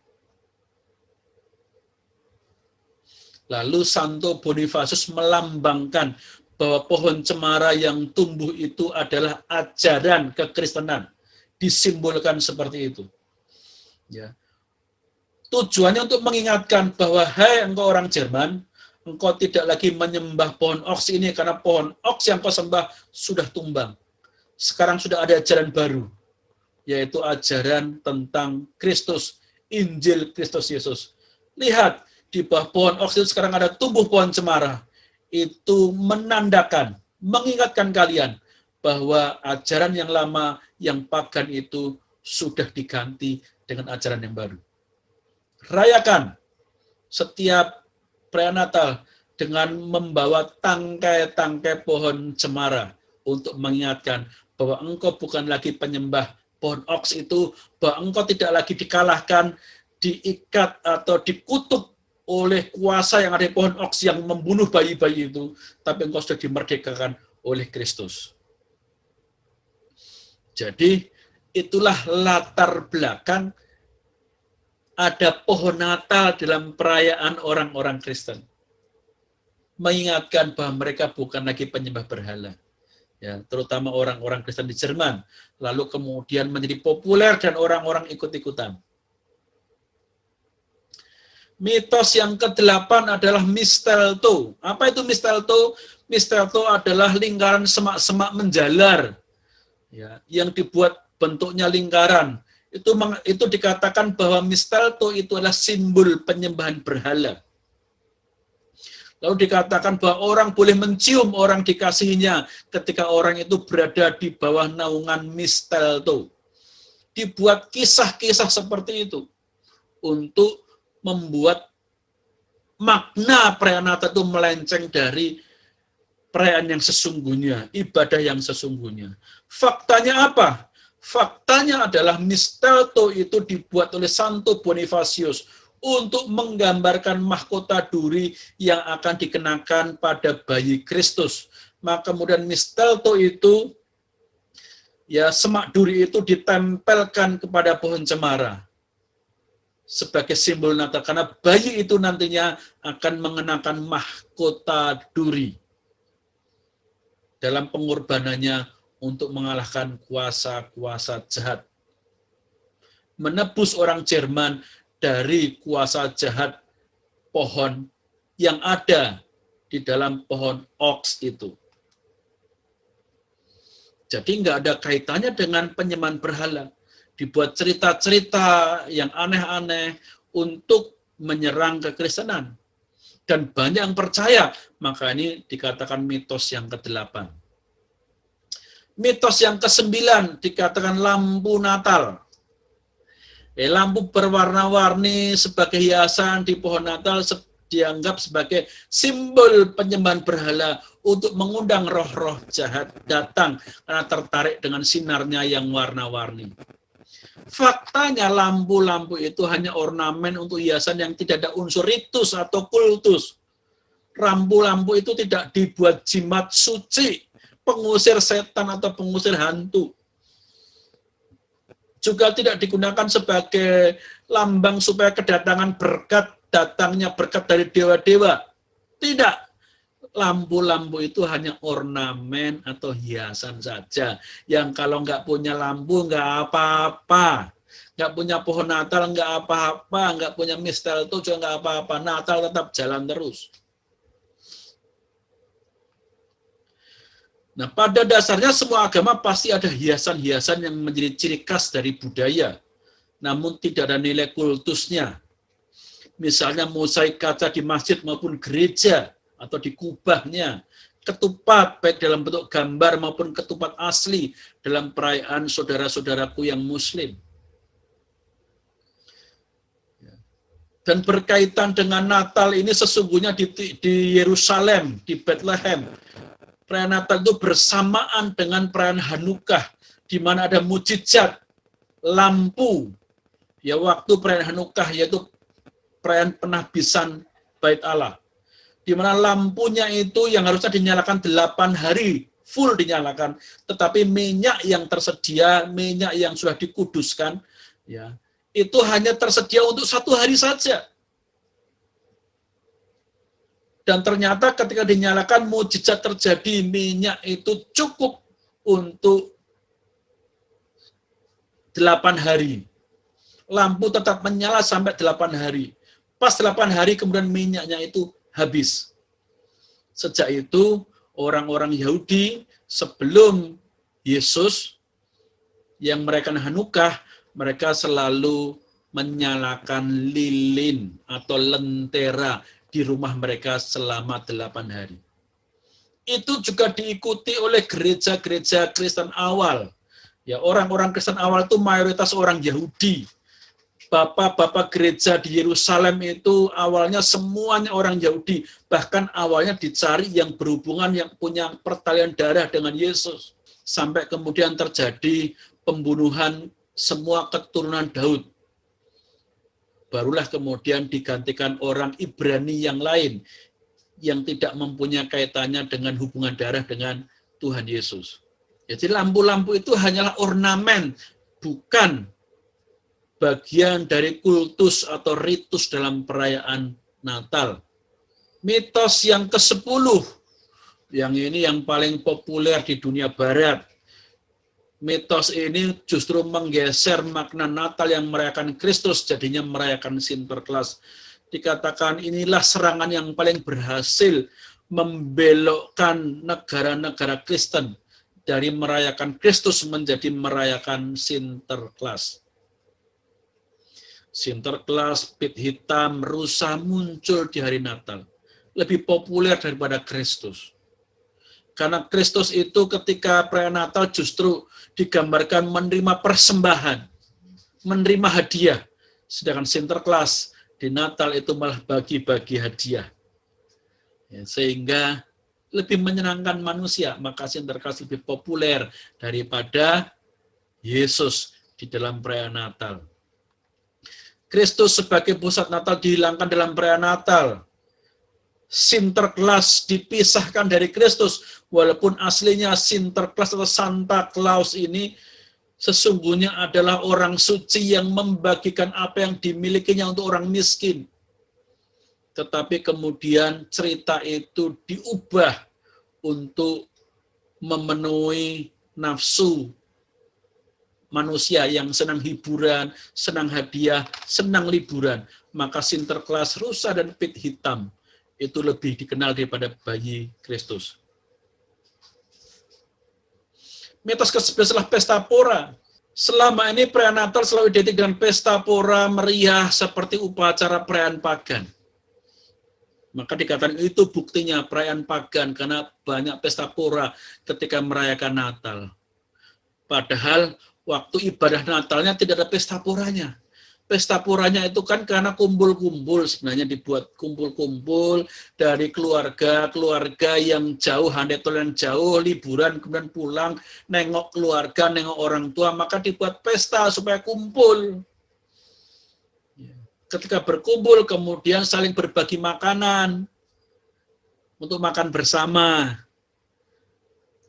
Lalu Santo Bonifacius melambangkan bahwa pohon cemara yang tumbuh itu adalah ajaran kekristenan. Disimbolkan seperti itu. Ya. Tujuannya untuk mengingatkan bahwa, hai engkau orang Jerman, engkau tidak lagi menyembah pohon oks ini karena pohon oks yang kau sembah sudah tumbang. Sekarang sudah ada ajaran baru, yaitu ajaran tentang Kristus, Injil Kristus Yesus. Lihat, di bawah pohon oks itu sekarang ada tumbuh pohon cemara. Itu menandakan, mengingatkan kalian bahwa ajaran yang lama, yang pagan itu sudah diganti dengan ajaran yang baru. Rayakan setiap perayaan Natal dengan membawa tangkai-tangkai pohon cemara untuk mengingatkan bahwa engkau bukan lagi penyembah pohon oks itu, bahwa engkau tidak lagi dikalahkan, diikat atau dikutuk oleh kuasa yang ada di pohon oks yang membunuh bayi-bayi itu, tapi engkau sudah dimerdekakan oleh Kristus. Jadi itulah latar belakang ada pohon Natal dalam perayaan orang-orang Kristen. Mengingatkan bahwa mereka bukan lagi penyembah berhala. Ya, terutama orang-orang Kristen di Jerman. Lalu kemudian menjadi populer dan orang-orang ikut-ikutan. Mitos yang ke-8 adalah mistletoe. Apa itu mistletoe? Mistletoe adalah lingkaran semak-semak menjalar. Ya, yang dibuat bentuknya lingkaran. Itu dikatakan bahwa mistletoe itu adalah simbol penyembahan berhala. Lalu dikatakan bahwa orang boleh mencium orang dikasihinya ketika orang itu berada di bawah naungan mistletoe. Dibuat kisah-kisah seperti itu untuk membuat makna perayaan Natal itu melenceng dari perayaan yang sesungguhnya, ibadah yang sesungguhnya. Faktanya apa? Faktanya adalah mistletoe itu dibuat oleh Santo Bonifacius untuk menggambarkan mahkota duri yang akan dikenakan pada bayi Kristus. Maka kemudian mistletoe itu, ya semak duri itu ditempelkan kepada pohon cemara sebagai simbol Natal, karena bayi itu nantinya akan mengenakan mahkota duri dalam pengorbanannya untuk mengalahkan kuasa-kuasa jahat. Menebus orang Jerman dari kuasa jahat pohon yang ada di dalam pohon oks itu. Jadi nggak ada kaitannya dengan penyembahan berhala. Dibuat cerita-cerita yang aneh-aneh untuk menyerang kekristenan. Dan banyak yang percaya, maka ini dikatakan mitos yang ke-8. Mitos yang ke-9 dikatakan lampu Natal. Lampu berwarna-warni sebagai hiasan di pohon Natal dianggap sebagai simbol penyembahan berhala untuk mengundang roh-roh jahat datang karena tertarik dengan sinarnya yang warna-warni. Faktanya lampu-lampu itu hanya ornamen untuk hiasan yang tidak ada unsur ritus atau kultus. Lampu-lampu itu tidak dibuat jimat suci, pengusir setan atau pengusir hantu. Juga tidak digunakan sebagai lambang supaya kedatangan berkat, datangnya berkat dari dewa-dewa. Tidak. Lampu-lampu itu hanya ornamen atau hiasan saja. Yang kalau nggak punya lampu nggak apa-apa. Nggak punya pohon Natal nggak apa-apa. Nggak punya mistletoe juga nggak apa-apa. Natal tetap jalan terus. Nah, pada dasarnya semua agama pasti ada hiasan-hiasan yang menjadi ciri khas dari budaya. Namun tidak ada nilai kultusnya. Misalnya mosaik kaca di masjid maupun gereja, atau di kubahnya, ketupat baik dalam bentuk gambar maupun ketupat asli dalam perayaan saudara-saudaraku yang muslim. Dan berkaitan dengan Natal ini sesungguhnya di Yerusalem, di Bethlehem, perayaan Natal itu bersamaan dengan perayaan Hanukkah, di mana ada mukjizat lampu. Ya, waktu perayaan Hanukkah yaitu perayaan penahbisan Bait Allah, di mana lampunya itu yang harusnya dinyalakan 8 hari, full dinyalakan, tetapi minyak yang tersedia, minyak yang sudah dikuduskan, ya, itu hanya tersedia untuk 1 hari saja. Dan ternyata ketika dinyalakan, mukjizat terjadi, minyak itu cukup untuk 8 hari. Lampu tetap menyala sampai 8 hari. Pas 8 hari kemudian minyaknya itu habis. Sejak itu orang-orang Yahudi sebelum Yesus yang merayakan Hanukkah, mereka selalu menyalakan lilin atau lentera di rumah mereka selama 8 hari. Itu juga diikuti oleh gereja-gereja Kristen awal. Ya, orang-orang Kristen awal itu mayoritas orang Yahudi. Bapak-bapak gereja di Yerusalem itu awalnya semuanya orang Yahudi. Bahkan awalnya dicari yang berhubungan, yang punya pertalian darah dengan Yesus. Sampai kemudian terjadi pembunuhan semua keturunan Daud. Barulah kemudian digantikan orang Ibrani yang lain, yang tidak mempunyai kaitannya dengan hubungan darah dengan Tuhan Yesus. Jadi lampu-lampu itu hanyalah ornamen, bukan bagian dari kultus atau ritus dalam perayaan Natal. Mitos yang ke-10, yang ini yang paling populer di dunia barat. Mitos ini justru menggeser makna Natal yang merayakan Kristus, jadinya merayakan Sinterklas. Dikatakan inilah serangan yang paling berhasil membelokkan negara-negara Kristen dari merayakan Kristus menjadi merayakan Sinterklas. Sinterklas, pit hitam, rusa muncul di hari Natal. Lebih populer daripada Kristus. Karena Kristus itu ketika perayaan Natal justru digambarkan menerima persembahan, menerima hadiah. Sedangkan Sinterklas di Natal itu malah bagi-bagi hadiah. Ya, sehingga lebih menyenangkan manusia, maka Sinterklas lebih populer daripada Yesus di dalam perayaan Natal. Kristus sebagai pusat Natal dihilangkan dalam perayaan Natal. Sinterklas dipisahkan dari Kristus, walaupun aslinya Sinterklas atau Santa Claus ini sesungguhnya adalah orang suci yang membagikan apa yang dimilikinya untuk orang miskin. Tetapi kemudian cerita itu diubah untuk memenuhi nafsu manusia yang senang hiburan, senang hadiah, senang liburan. Maka Sinterklas, rusa dan pit hitam itu lebih dikenal daripada bayi Kristus. Mitos ke-11 adalah pesta pora. Selama ini perayaan Natal selalu identik dengan pesta pora meriah seperti upacara perayaan pagan. Maka dikatakan itu buktinya perayaan pagan karena banyak pesta pora ketika merayakan Natal. Padahal waktu ibadah Natalnya tidak ada pesta poranya. Pesta poranya itu kan karena kumpul-kumpul, sebenarnya dibuat kumpul-kumpul dari keluarga-keluarga yang jauh, handetol yang jauh, liburan, kemudian pulang, nengok keluarga, nengok orang tua, maka dibuat pesta supaya kumpul. Ketika berkumpul, kemudian saling berbagi makanan untuk makan bersama.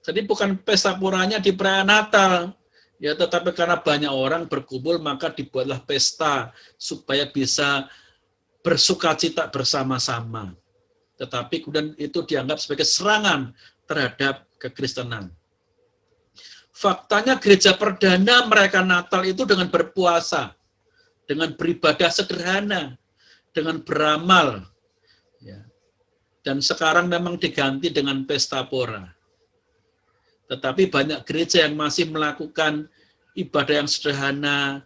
Jadi bukan pesta poranya di perayaan Natal, ya, tetapi karena banyak orang berkumpul, maka dibuatlah pesta supaya bisa bersukacita bersama-sama. Tetapi kemudian itu dianggap sebagai serangan terhadap kekristenan. Faktanya gereja perdana merayakan Natal itu dengan berpuasa, dengan beribadah sederhana, dengan beramal. Ya. Dan sekarang memang diganti dengan pesta pora. Tetapi banyak gereja yang masih melakukan ibadah yang sederhana,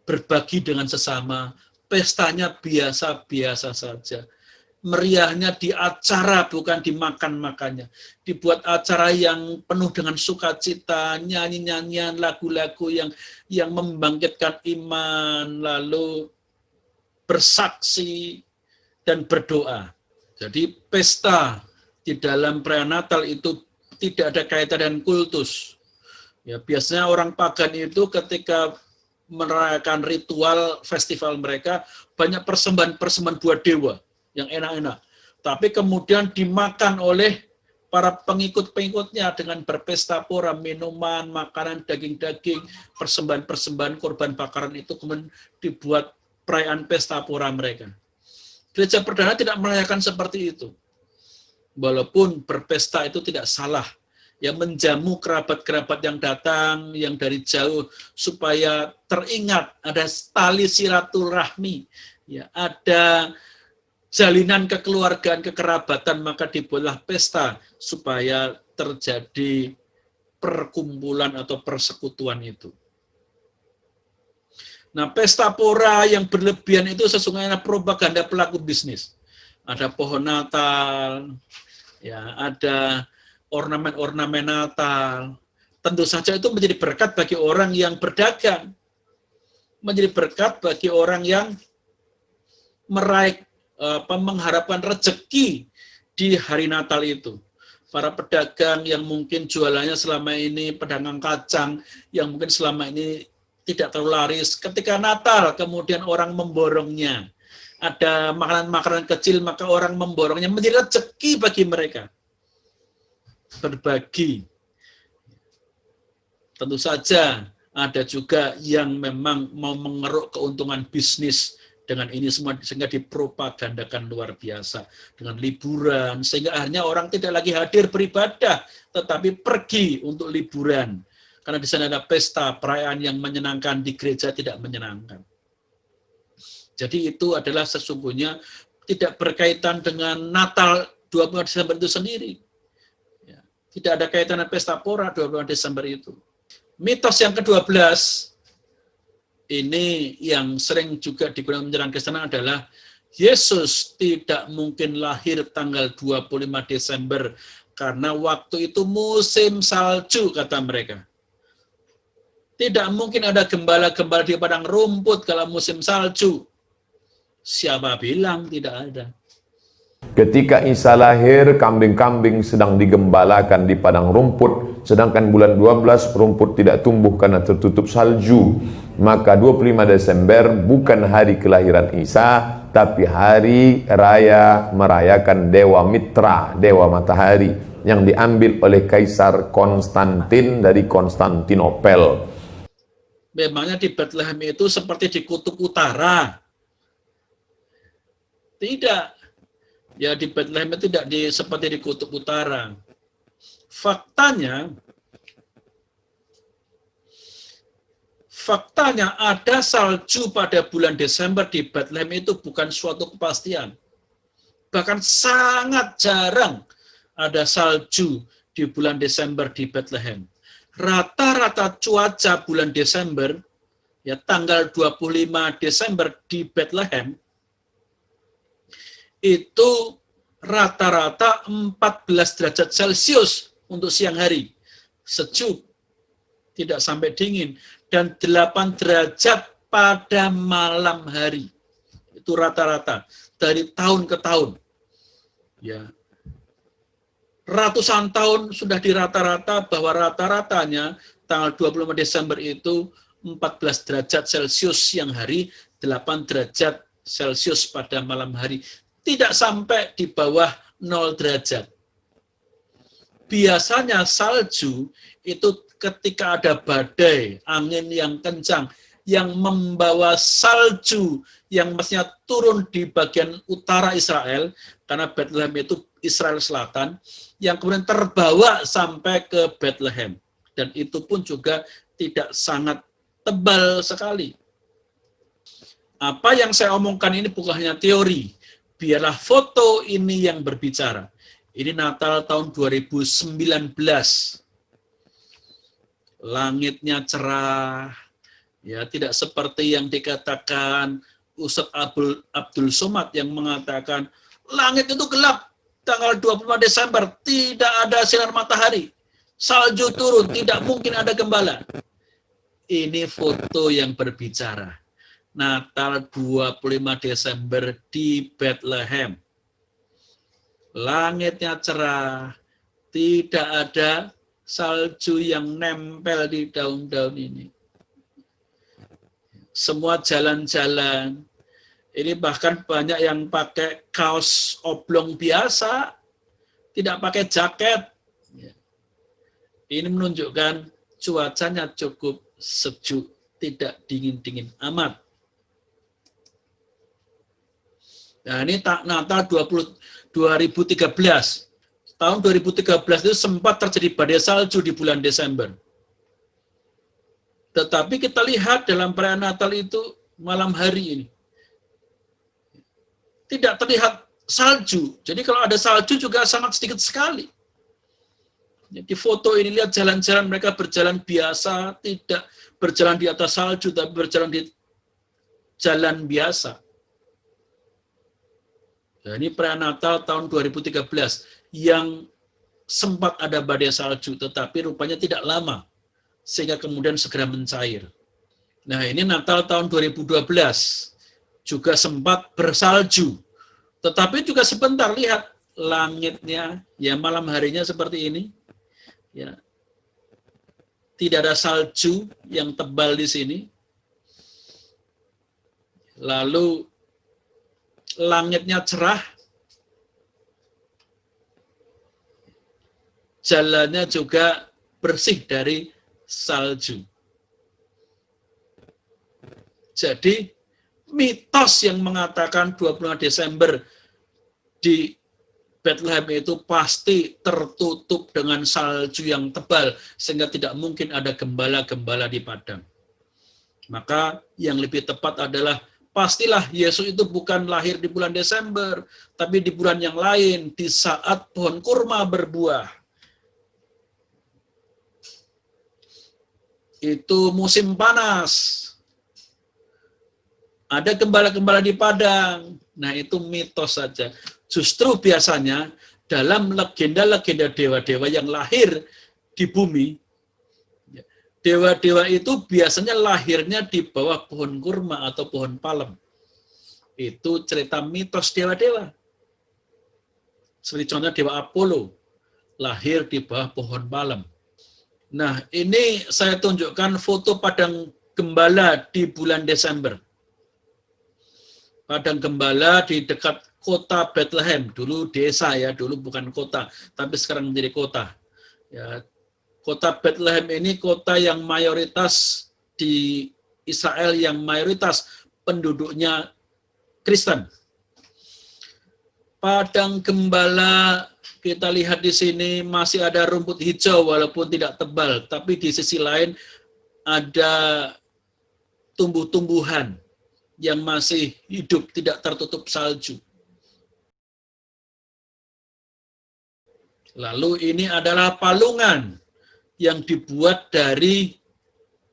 berbagi dengan sesama, pestanya biasa-biasa saja. Meriahnya di acara, bukan di makan-makannya. Dibuat acara yang penuh dengan sukacita, nyanyi-nyanyian, lagu-lagu yang membangkitkan iman, lalu bersaksi dan berdoa. Jadi pesta di dalam perayaan Natal itu tidak ada kaitan dengan kultus. Ya, biasanya orang pagan itu ketika merayakan ritual festival mereka, banyak persembahan-persembahan buat dewa yang enak-enak. Tapi kemudian dimakan oleh para pengikut-pengikutnya dengan berpesta pora, minuman, makanan, daging-daging, persembahan-persembahan korban bakaran itu kemudian dibuat perayaan pesta pora mereka. Gereja perdana tidak merayakan seperti itu. Walaupun berpesta itu tidak salah, ya, menjamu kerabat-kerabat yang datang, yang dari jauh, supaya teringat ada tali silaturahmi, ya, ada jalinan kekeluargaan, kekerabatan, maka dibuatlah pesta supaya terjadi perkumpulan atau persekutuan itu. Nah, pesta pora yang berlebihan itu sesungguhnya propaganda pelaku bisnis. Ada pohon Natal, ya, ada ornamen-ornamen Natal. Tentu saja itu menjadi berkat bagi orang yang berdagang, menjadi berkat bagi orang yang mengharapkan rezeki di hari Natal itu. Para pedagang yang mungkin jualannya selama ini, pedagang kacang yang mungkin selama ini tidak terlalu laris, ketika Natal kemudian orang memborongnya. Ada makanan-makanan kecil, maka orang memborongnya, menjadi rezeki bagi mereka. Berbagi. Tentu saja ada juga yang memang mau mengeruk keuntungan bisnis dengan ini semua, sehingga dipropagandakan luar biasa dengan liburan, sehingga akhirnya orang tidak lagi hadir beribadah, tetapi pergi untuk liburan. Karena di sana ada pesta, perayaan yang menyenangkan, di gereja tidak menyenangkan. Jadi itu adalah sesungguhnya tidak berkaitan dengan Natal 25 Desember itu sendiri. Ya, tidak ada kaitan dengan pesta pora 25 Desember itu. Mitos yang ke-12, ini yang sering juga digunakan menyerang Kristen adalah Yesus tidak mungkin lahir tanggal 25 Desember karena waktu itu musim salju, kata mereka. Tidak mungkin ada gembala-gembala di padang rumput kalau musim salju. Siapa bilang tidak ada? Ketika Isa lahir, kambing-kambing sedang digembalakan di padang rumput, sedangkan bulan 12 rumput tidak tumbuh karena tertutup salju. Maka 25 Desember bukan hari kelahiran Isa, tapi hari raya merayakan Dewa Mitra, Dewa Matahari, yang diambil oleh Kaisar Konstantin dari Konstantinopel. Memangnya di Bethlehem itu seperti di kutub utara? Tidak. Ya, di Bethlehem itu tidak seperti di kutub utara. Faktanya ada salju pada bulan Desember di Bethlehem itu bukan suatu kepastian. Bahkan sangat jarang ada salju di bulan Desember di Bethlehem. Rata-rata cuaca bulan Desember, ya, tanggal 25 Desember di Bethlehem, itu rata-rata 14 derajat Celcius untuk siang hari. Sejuk, tidak sampai dingin. Dan 8 derajat pada malam hari. Itu rata-rata dari tahun ke tahun. Ya. Ratusan tahun sudah di rata-rata bahwa rata-ratanya tanggal 25 Desember itu 14 derajat Celcius siang hari, 8 derajat Celcius pada malam hari. Tidak sampai di bawah 0 derajat. Biasanya salju itu ketika ada badai, angin yang kencang, yang membawa salju yang mestinya turun di bagian utara Israel, karena Bethlehem itu Israel Selatan, yang kemudian terbawa sampai ke Bethlehem. Dan itu pun juga tidak sangat tebal sekali. Apa yang saya omongkan ini bukan hanya teori, biarlah foto ini yang berbicara. Ini Natal tahun 2019. Langitnya cerah, ya tidak seperti yang dikatakan Ustadz Abdul Somad yang mengatakan langit itu gelap tanggal 25 Desember, tidak ada sinar matahari, salju turun, tidak mungkin ada gembala. Ini foto yang berbicara. Natal 25 Desember di Bethlehem. Langitnya cerah, tidak ada salju yang nempel di daun-daun ini. Semua jalan-jalan. Ini bahkan banyak yang pakai kaos oblong biasa, tidak pakai jaket. Ini menunjukkan cuacanya cukup sejuk, tidak dingin-dingin amat. Nah, ini Natal 2013. Tahun 2013 itu sempat terjadi badai salju di bulan Desember. Tetapi kita lihat dalam perayaan Natal itu malam hari ini tidak terlihat salju. Jadi kalau ada salju juga sangat sedikit sekali. Di foto ini lihat jalan-jalan mereka berjalan biasa, tidak berjalan di atas salju, tapi berjalan di jalan biasa. Nah, ini perayaan Natal tahun 2013 yang sempat ada badai salju, tetapi rupanya tidak lama, sehingga kemudian segera mencair. Nah, ini Natal tahun 2012, juga sempat bersalju, tetapi juga sebentar, lihat langitnya, ya malam harinya seperti ini, ya tidak ada salju yang tebal di sini. Lalu langitnya cerah, jalannya juga bersih dari salju. Jadi mitos yang mengatakan 25 Desember di Bethlehem itu pasti tertutup dengan salju yang tebal, sehingga tidak mungkin ada gembala-gembala di padang. Maka yang lebih tepat adalah pastilah Yesus itu bukan lahir di bulan Desember, tapi di bulan yang lain, di saat pohon kurma berbuah. Itu musim panas. Ada gembala-gembala di padang. Nah, itu mitos saja. Justru biasanya dalam legenda-legenda dewa-dewa yang lahir di bumi, dewa-dewa itu biasanya lahirnya di bawah pohon kurma atau pohon palem. Itu cerita mitos dewa-dewa. Seperti contohnya Dewa Apollo, lahir di bawah pohon palem. Nah, ini saya tunjukkan foto padang gembala di bulan Desember. Padang gembala di dekat kota Bethlehem. Dulu desa ya, dulu bukan kota, tapi sekarang menjadi kota. Ya, kota Bethlehem ini kota yang mayoritas di Israel, yang mayoritas penduduknya Kristen. Padang gembala kita lihat di sini masih ada rumput hijau walaupun tidak tebal, tapi di sisi lain ada tumbuh-tumbuhan yang masih hidup, tidak tertutup salju. Lalu ini adalah palungan yang dibuat dari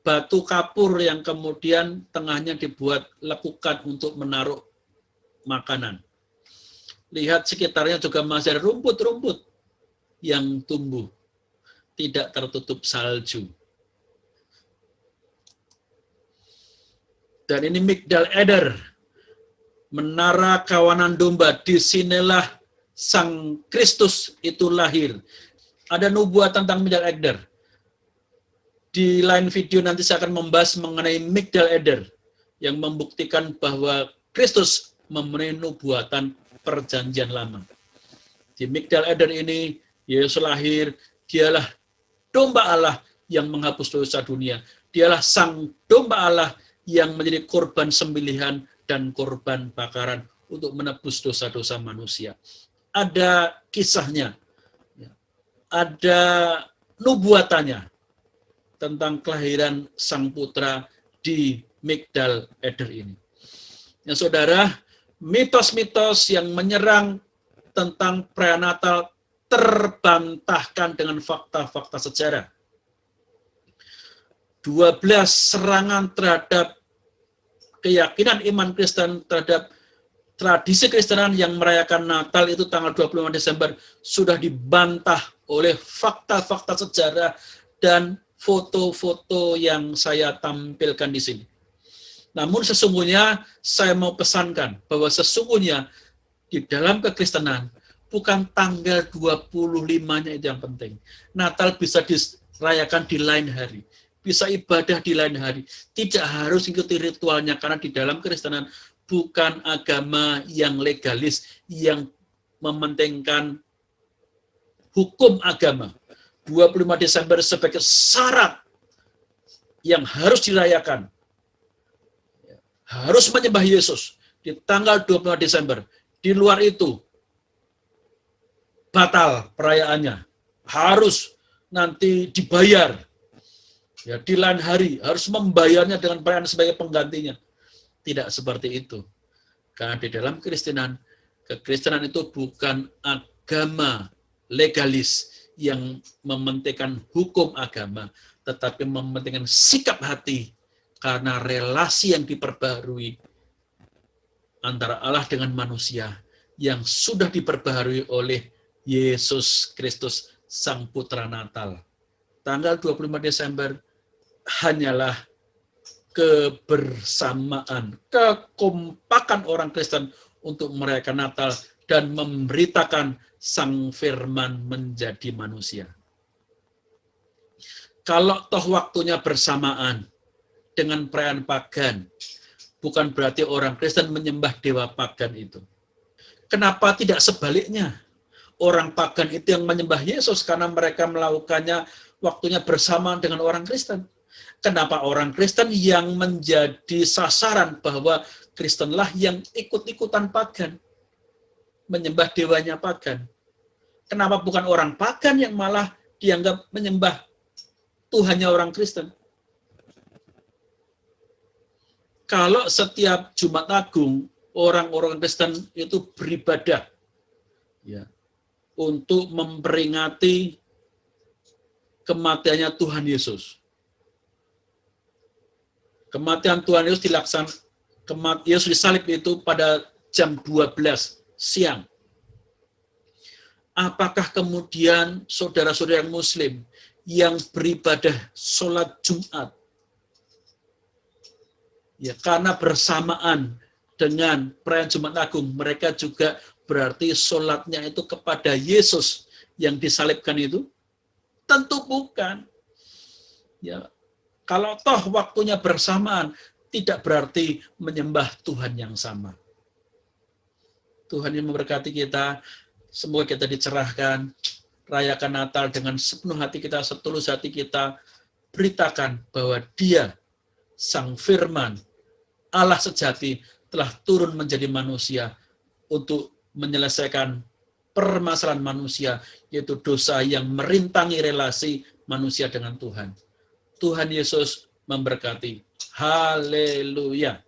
batu kapur yang kemudian tengahnya dibuat lekukan untuk menaruh makanan. Lihat sekitarnya juga masih ada rumput-rumput yang tumbuh, tidak tertutup salju. Dan ini Migdal Eder, menara kawanan domba, disinilah Sang Kristus itu lahir. Ada nubuat tentang Migdal Eder. Di lain video nanti saya akan membahas mengenai Migdal Eder yang membuktikan bahwa Kristus memenuhi nubuatan Perjanjian Lama. Di Migdal Eder ini Yesus lahir, dialah domba Allah yang menghapus dosa dunia. Dialah Sang domba Allah yang menjadi korban sembelihan dan korban bakaran untuk menebus dosa-dosa manusia. Ada kisahnya, ada nubuatannya tentang kelahiran Sang Putra di Migdal Eder ini. Ya saudara, mitos-mitos yang menyerang tentang perayaan Natal terbantahkan dengan fakta-fakta sejarah. 12 serangan terhadap keyakinan iman Kristen, terhadap tradisi Kristenan yang merayakan Natal itu tanggal 25 Desember sudah dibantah oleh fakta-fakta sejarah dan foto-foto yang saya tampilkan di sini. Namun sesungguhnya saya mau pesankan bahwa sesungguhnya di dalam kekristenan bukan tanggal 25-nya itu yang penting. Natal bisa dirayakan di lain hari, bisa ibadah di lain hari. Tidak harus ikuti ritualnya, karena di dalam kekristenan bukan agama yang legalis, yang mementingkan hukum agama. 25 Desember sebagai syarat yang harus dirayakan. Harus menyembah Yesus di tanggal 25 Desember. Di luar itu, batal perayaannya. Harus nanti dibayar. Ya, di lain hari harus membayarnya dengan perayaan sebagai penggantinya. Tidak seperti itu. Karena di dalam kekristenan itu bukan agama legalis yang mementingkan hukum agama, tetapi mementingkan sikap hati karena relasi yang diperbaharui antara Allah dengan manusia yang sudah diperbaharui oleh Yesus Kristus, Sang Putra Natal. Tanggal 25 Desember hanyalah kebersamaan, kekompakan orang Kristen untuk merayakan Natal dan memberitakan Sang Firman menjadi manusia. Kalau toh waktunya bersamaan dengan perayaan pagan, bukan berarti orang Kristen menyembah dewa pagan itu. Kenapa tidak sebaliknya? Orang pagan itu yang menyembah Yesus karena mereka melakukannya waktunya bersamaan dengan orang Kristen. Kenapa orang Kristen yang menjadi sasaran bahwa Kristenlah yang ikut-ikutan pagan, menyembah dewanya pagan? Kenapa bukan orang pagan yang malah dianggap menyembah Tuhannya orang Kristen? Kalau setiap Jumat Agung orang-orang Kristen itu beribadah ya, untuk memperingati kematiannya Tuhan Yesus. Kematian Tuhan Yesus Yesus disalib itu pada jam 12 siang. Apakah kemudian saudara-saudara yang Muslim yang beribadah sholat Jumat, ya, karena bersamaan dengan perayaan Jumat Agung, mereka juga berarti sholatnya itu kepada Yesus yang disalibkan itu? Tentu bukan. Ya, kalau toh waktunya bersamaan, tidak berarti menyembah Tuhan yang sama. Tuhan yang memberkati kita, semoga kita dicerahkan, rayakan Natal dengan sepenuh hati kita, setulus hati kita, beritakan bahwa Dia, Sang Firman, Allah sejati, telah turun menjadi manusia untuk menyelesaikan permasalahan manusia, yaitu dosa yang merintangi relasi manusia dengan Tuhan. Tuhan Yesus memberkati. Haleluya.